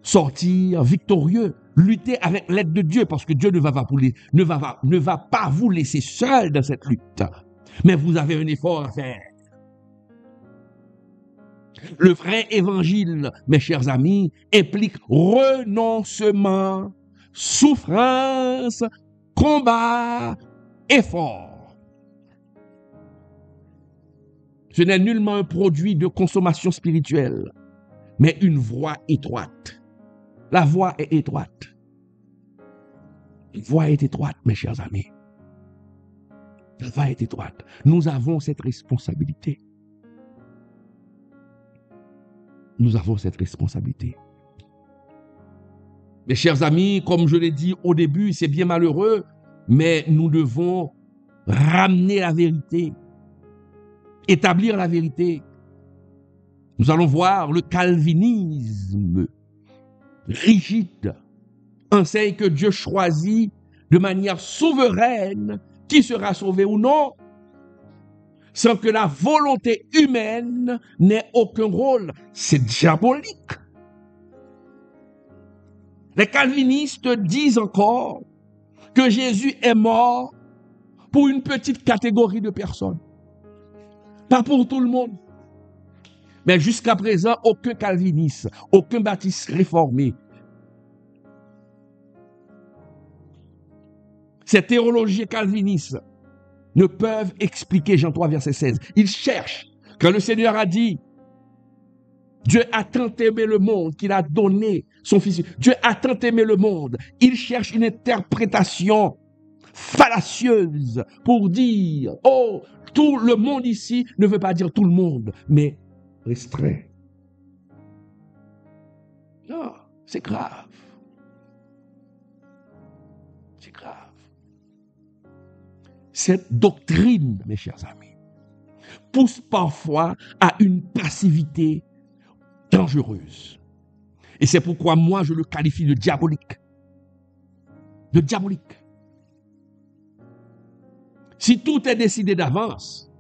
A: sortir victorieux, lutter avec l'aide de Dieu, parce que Dieu ne va pas vous laisser seul dans cette lutte. Mais vous avez un effort à faire. Le vrai évangile, mes chers amis, implique renoncement, souffrance, combat, effort. Ce n'est nullement un produit de consommation spirituelle, mais une voie étroite. La voie est étroite. La voie est étroite, mes chers amis. La voie est étroite. Nous avons cette responsabilité. Nous avons cette responsabilité. Mes chers amis, comme je l'ai dit au début, c'est bien malheureux, mais nous devons ramener la vérité, établir la vérité. Nous allons voir le calvinisme rigide enseigne que Dieu choisit de manière souveraine qui sera sauvé ou non, sans que la volonté humaine n'ait aucun rôle. C'est diabolique. Les calvinistes disent encore que Jésus est mort pour une petite catégorie de personnes, pas pour tout le monde. Mais jusqu'à présent, aucun calviniste, aucun baptiste réformé, ces théologies calvinistes ne peuvent expliquer Jean 3, verset 16. Ils cherchent. Quand le Seigneur a dit, Dieu a tant aimé le monde qu'il a donné son Fils. Dieu a tant aimé le monde. Ils cherchent une interprétation fallacieuse pour dire, oh, tout le monde ici ne veut pas dire tout le monde, mais restreint. Non, c'est grave. C'est grave. Cette doctrine, mes chers amis, pousse parfois à une passivité dangereuse. Et c'est pourquoi moi je le qualifie de diabolique. De diabolique. Si tout est décidé d'avance,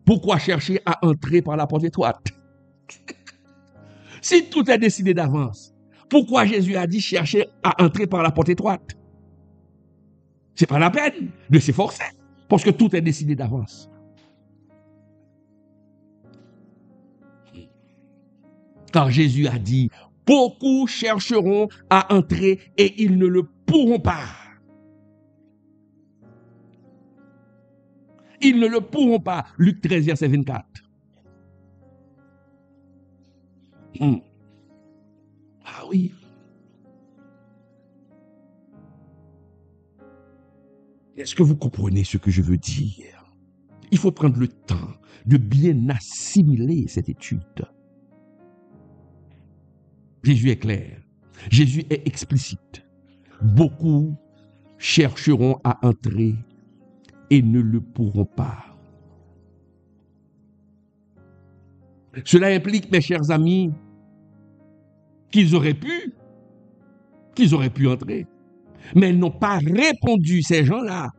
A: pourquoi chercher à entrer par la porte étroite? Si tout est décidé d'avance, pourquoi Jésus a dit chercher à entrer par la porte étroite? C'est pas la peine de s'efforcer, parce que tout est décidé d'avance. Car Jésus a dit, beaucoup chercheront à entrer et ils ne le pourront pas. Ils ne le pourront pas. Luc 13, verset 24. Ah oui. Est-ce que vous comprenez ce que je veux dire? Il faut prendre le temps de bien assimiler cette étude. Jésus est clair. Jésus est explicite. Beaucoup chercheront à entrer et ne le pourront pas. Cela implique, mes chers amis, qu'ils auraient pu entrer. Mais ils n'ont pas répondu, ces gens-là,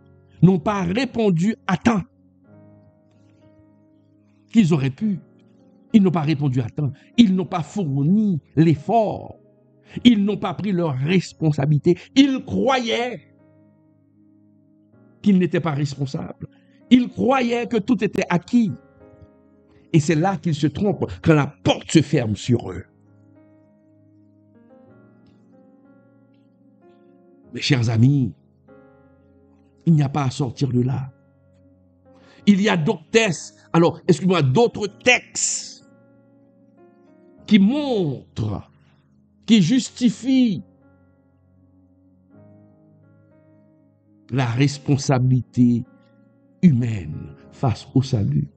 A: n'ont pas répondu à temps. Qu'ils auraient pu. Ils n'ont pas répondu à temps. Ils n'ont pas fourni l'effort. Ils n'ont pas pris leur responsabilité. Ils croyaient qu'ils n'étaient pas responsables. Ils croyaient que tout était acquis. Et c'est là qu'ils se trompent, quand la porte se ferme sur eux. Mes chers amis, il n'y a pas à sortir de là. Il y a d'autres textes, d'autres textes qui montrent, qui justifient la responsabilité humaine face au salut.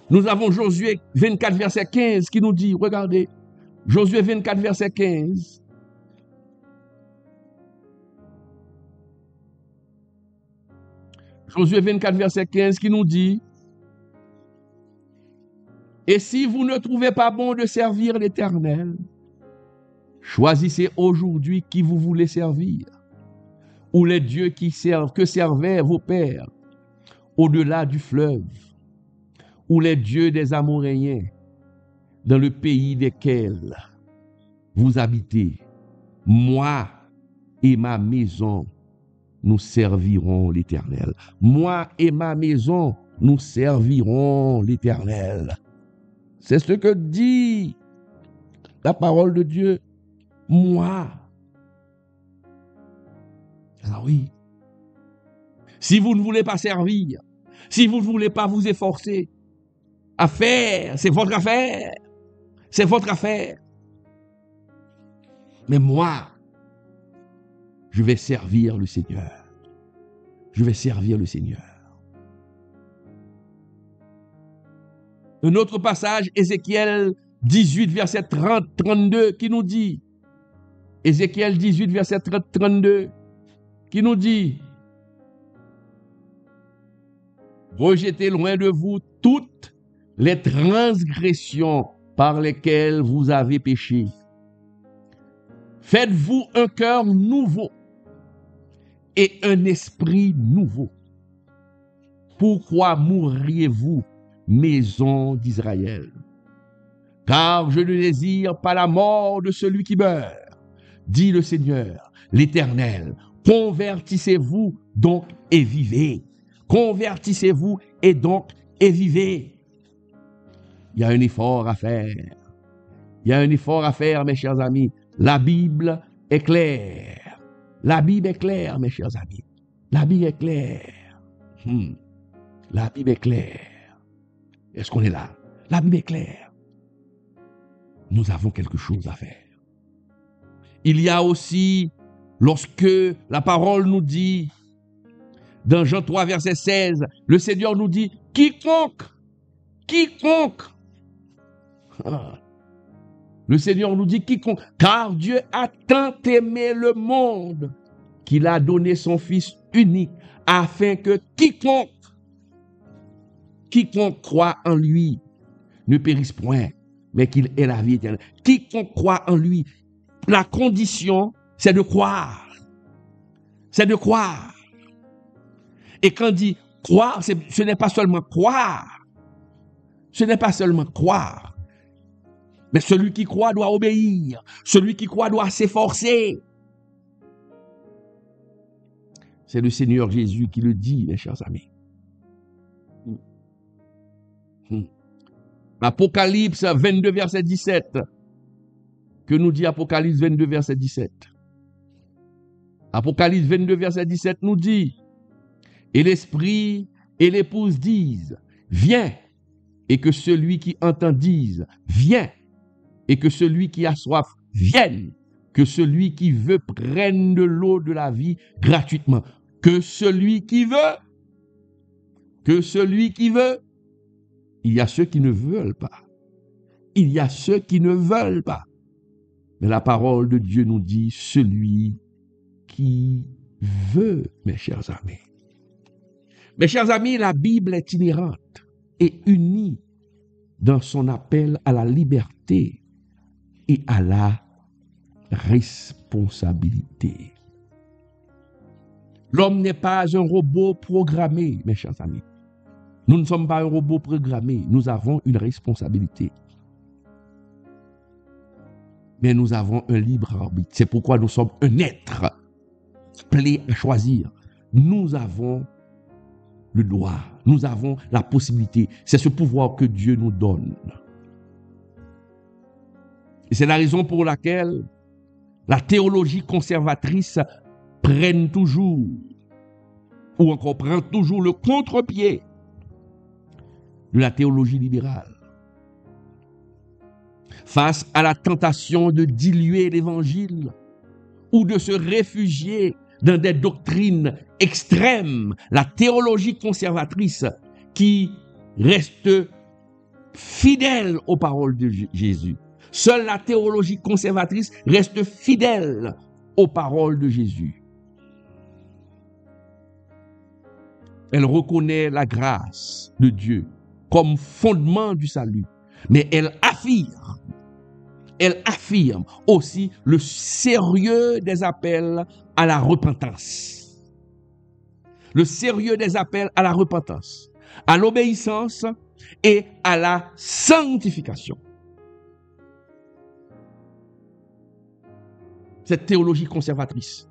A: Nous avons Josué 24, verset 15 qui nous dit, regardez, Josué 24, verset 15. Josué 24, verset 15 qui nous dit, « Et si vous ne trouvez pas bon de servir l'Éternel, choisissez aujourd'hui qui vous voulez servir, ou les dieux que servaient vos pères au-delà du fleuve, ou les dieux des Amoréens dans le pays desquels vous habitez. Moi et ma maison, nous servirons l'Éternel. Moi et ma maison, nous servirons l'Éternel. » C'est ce que dit la parole de Dieu. Moi. Ah oui. Si vous ne voulez pas servir, si vous ne voulez pas vous efforcer, à faire, c'est votre affaire. C'est votre affaire. Mais moi, je vais servir le Seigneur. Je vais servir le Seigneur. Un autre passage, Ézéchiel 18, verset 30-32, qui nous dit, Ézéchiel 18, verset 30-32, qui nous dit, « Rejetez loin de vous toutes les transgressions par lesquelles vous avez péché. Faites-vous un cœur nouveau et un esprit nouveau. Pourquoi mourriez-vous, maison d'Israël? Car je ne désire pas la mort de celui qui meurt, dit le Seigneur, l'Éternel. Convertissez-vous donc et vivez. Convertissez-vous et donc et vivez. » Il y a un effort à faire. Il y a un effort à faire, mes chers amis. La Bible est claire. La Bible est claire, mes chers amis. La Bible est claire. La Bible est claire. Est-ce qu'on est là? La Bible est claire. Nous avons quelque chose à faire. Il y a aussi, lorsque la parole nous dit, dans Jean 3, verset 16, le Seigneur nous dit, quiconque. Le Seigneur nous dit quiconque, car Dieu a tant aimé le monde qu'il a donné son Fils unique, afin que quiconque croit en lui ne périsse point, mais qu'il ait la vie éternelle. Quiconque croit en lui, la condition, c'est de croire. C'est de croire. Et quand on dit croire, ce n'est pas seulement croire. Ce n'est pas seulement croire. Mais celui qui croit doit obéir. Celui qui croit doit s'efforcer. C'est le Seigneur Jésus qui le dit, mes chers amis. Apocalypse 22, verset 17. Que nous dit Apocalypse 22, verset 17? Apocalypse 22, verset 17 nous dit, « Et l'Esprit et l'épouse disent, viens, et que celui qui entend dise, viens, et que celui qui a soif vienne, que celui qui veut prenne de l'eau de la vie gratuitement, que celui qui veut, il y a ceux qui ne veulent pas, il y a ceux qui ne veulent pas, mais la parole de Dieu nous dit, celui qui veut, mes chers amis. Mes chers amis, la Bible est inhérente et unie dans son appel à la liberté et à la responsabilité. L'homme n'est pas un robot programmé, mes chers amis. Nous ne sommes pas un robot programmé. Nous avons une responsabilité. mais nous avons un libre arbitre. C'est pourquoi nous sommes un être appelé à choisir. Nous avons le droit, nous avons la possibilité. C'est ce pouvoir que Dieu nous donne. Et c'est la raison pour laquelle la théologie conservatrice prend toujours le contre-pied de la théologie libérale. Face à la tentation de diluer l'évangile ou de se réfugier dans des doctrines extrêmes, la théologie conservatrice qui reste fidèle aux paroles de Jésus. Seule la théologie conservatrice reste fidèle aux paroles de Jésus. Elle reconnaît la grâce de Dieu comme fondement du salut, mais elle affirme aussi le sérieux des appels à la repentance. Le sérieux des appels à la repentance, à l'obéissance et à la sanctification. Cette théologie conservatrice,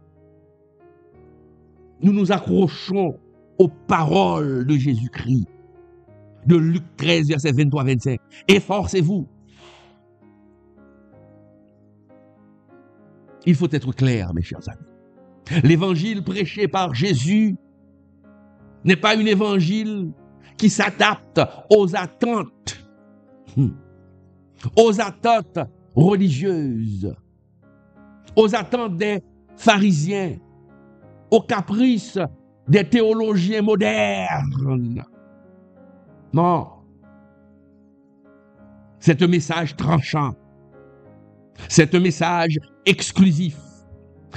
A: nous nous accrochons aux paroles de Jésus-Christ, de Luc 13, versets 23-25. Efforcez-vous. Il faut être clair, mes chers amis. L'évangile prêché par Jésus n'est pas un évangile qui s'adapte aux attentes religieuses, aux attentes des pharisiens, aux caprices des théologiens modernes. Non. C'est un message tranchant. C'est un message exclusif.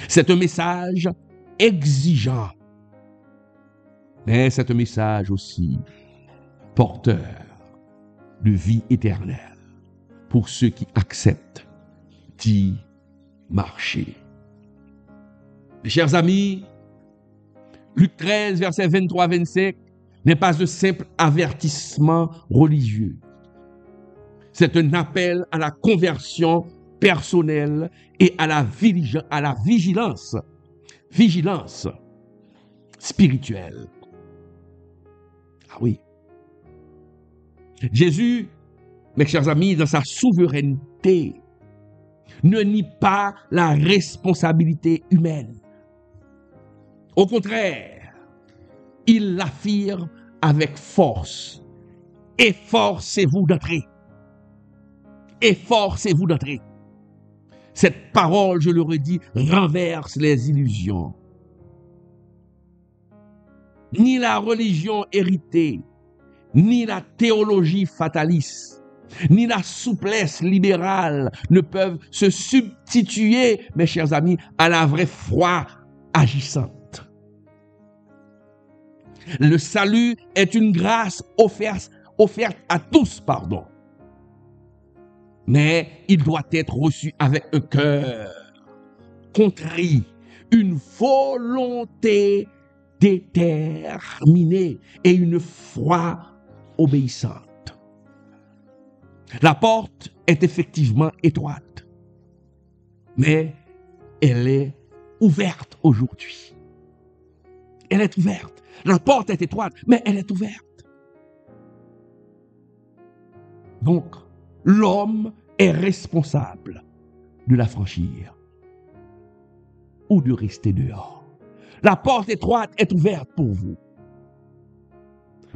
A: C'est un message exigeant. Mais c'est un message aussi porteur de vie éternelle pour ceux qui acceptent d'y marcher. Mes chers amis, Luc 13, versets 23-25 n'est pas un simple avertissement religieux. C'est un appel à la conversion personnelle et à la vigilance spirituelle. Ah oui. Jésus, mes chers amis, dans sa souveraineté, ne nie pas la responsabilité humaine. Au contraire, il l'affirme avec force. Efforcez-vous d'entrer. Efforcez-vous d'entrer. Cette parole, je le redis, renverse les illusions. Ni la religion héritée, ni la théologie fataliste, ni la souplesse libérale ne peuvent se substituer, mes chers amis, à la vraie foi agissante. Le salut est une grâce offerte à tous, mais il doit être reçu avec un cœur contrit, une volonté déterminée et une foi obéissante. La porte est effectivement étroite, mais elle est ouverte aujourd'hui. Elle est ouverte. La porte est étroite, mais elle est ouverte. Donc, l'homme est responsable de la franchir ou de rester dehors. La porte étroite est ouverte pour vous.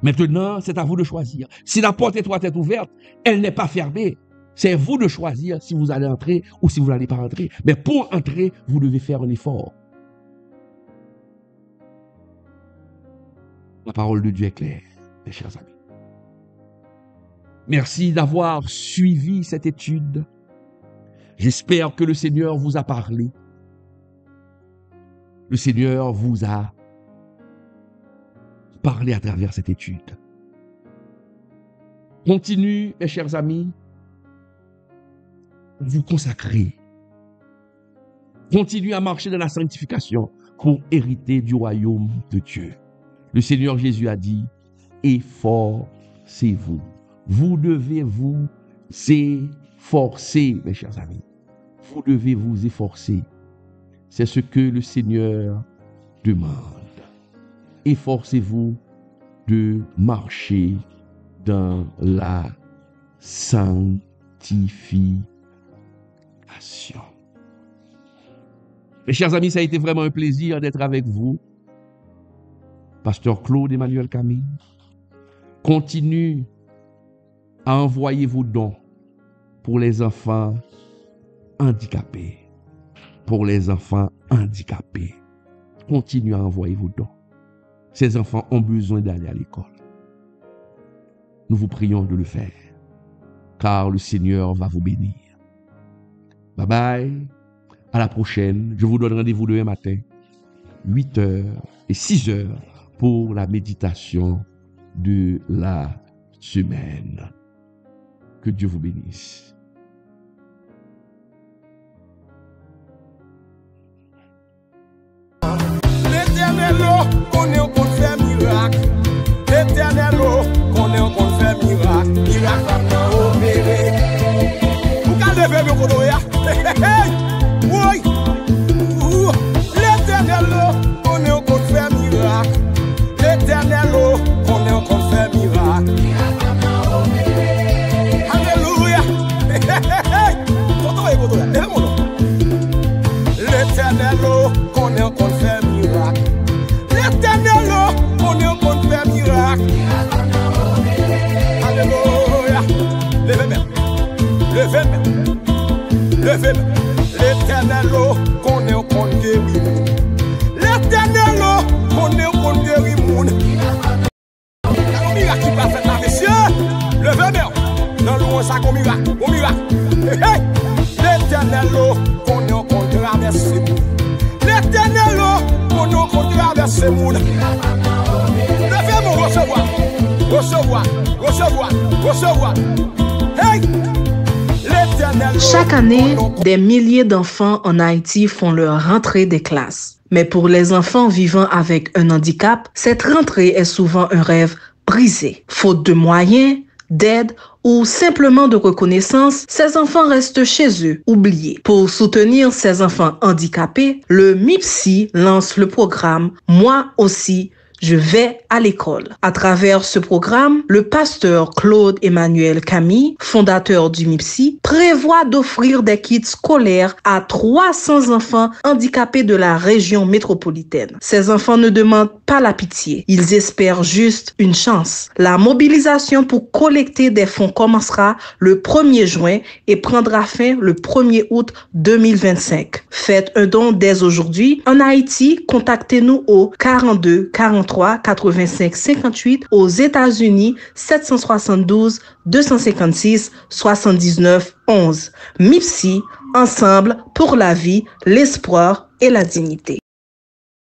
A: Maintenant, c'est à vous de choisir. Si la porte étroite est ouverte, elle n'est pas fermée. C'est vous de choisir si vous allez entrer ou si vous n'allez pas entrer. Mais pour entrer, vous devez faire un effort. La parole de Dieu est claire, mes chers amis. Merci d'avoir suivi cette étude. J'espère que le Seigneur vous a parlé. Le Seigneur vous a parlé à travers cette étude. Continue, mes chers amis, à vous consacrer. Continue à marcher dans la sanctification pour hériter du royaume de Dieu. Le Seigneur Jésus a dit, efforcez-vous. Vous devez vous efforcer, mes chers amis. vous devez vous efforcer. C'est ce que le Seigneur demande. Efforcez-vous de marcher dans la sanctification. Mes chers amis, ça a été vraiment un plaisir d'être avec vous. Pasteur Claude Emmanuel Camille continue à envoyer vos dons pour les enfants handicapés. Pour les enfants handicapés. Continuez à envoyer vos dons. Ces enfants ont besoin d'aller à l'école. Nous vous prions de le faire, car le Seigneur va vous bénir. Bye bye. À la prochaine. Je vous donne rendez-vous demain matin, 8h et 6h, pour la méditation de la semaine. Que Dieu vous bénisse.
B: L'éternel, qu'on est en train de faire miracle. L'éternel, qu'on est en train de faire miracle. Miracle va opérer. Vous allez lever le côté. Oui. L'éternel, qu'on est en train de faire miracle. L'éternel, qu'on est en train de faire miracle. Alléluia. L'éternel, qu'on est en train de faire miracle. L'éternel, qu'on est en train de faire miracle. Alléluia. Levez-moi. Levez-moi. Levez-moi. L'éternel, qu'on est en train de guérir. L'éternel, qu'on est en train de guérir. Un miracle qui va faire, messieurs. Levez-moi. Dans le monde, ça comme miracle. Au miracle. L'éternel, qu'on est en train de traverser. L'éternel, qu'on est en train de traverser. Levez-moi, recevoir. Recevoir. Recevoir. Recevoir. Hey!
C: Chaque année, des milliers d'enfants en Haïti font leur rentrée des classes. Mais pour les enfants vivant avec un handicap, cette rentrée est souvent un rêve brisé. Faute de moyens, d'aide ou simplement de reconnaissance, ces enfants restent chez eux, oubliés. Pour soutenir ces enfants handicapés, le MIPSI lance le programme « Moi aussi, je vais à l'école ». À travers ce programme, le pasteur Claude Emmanuel Camille, fondateur du MIPSI, prévoit d'offrir des kits scolaires à 300 enfants handicapés de la région métropolitaine. Ces enfants ne demandent pas la pitié, ils espèrent juste une chance. La mobilisation pour collecter des fonds commencera le 1er juin et prendra fin le 1er août 2025. Faites un don dès aujourd'hui. En Haïti, contactez-nous au 42 43 85 58, aux États-Unis 772 256 79 11. MIPSI, ensemble pour la vie, l'espoir et la dignité.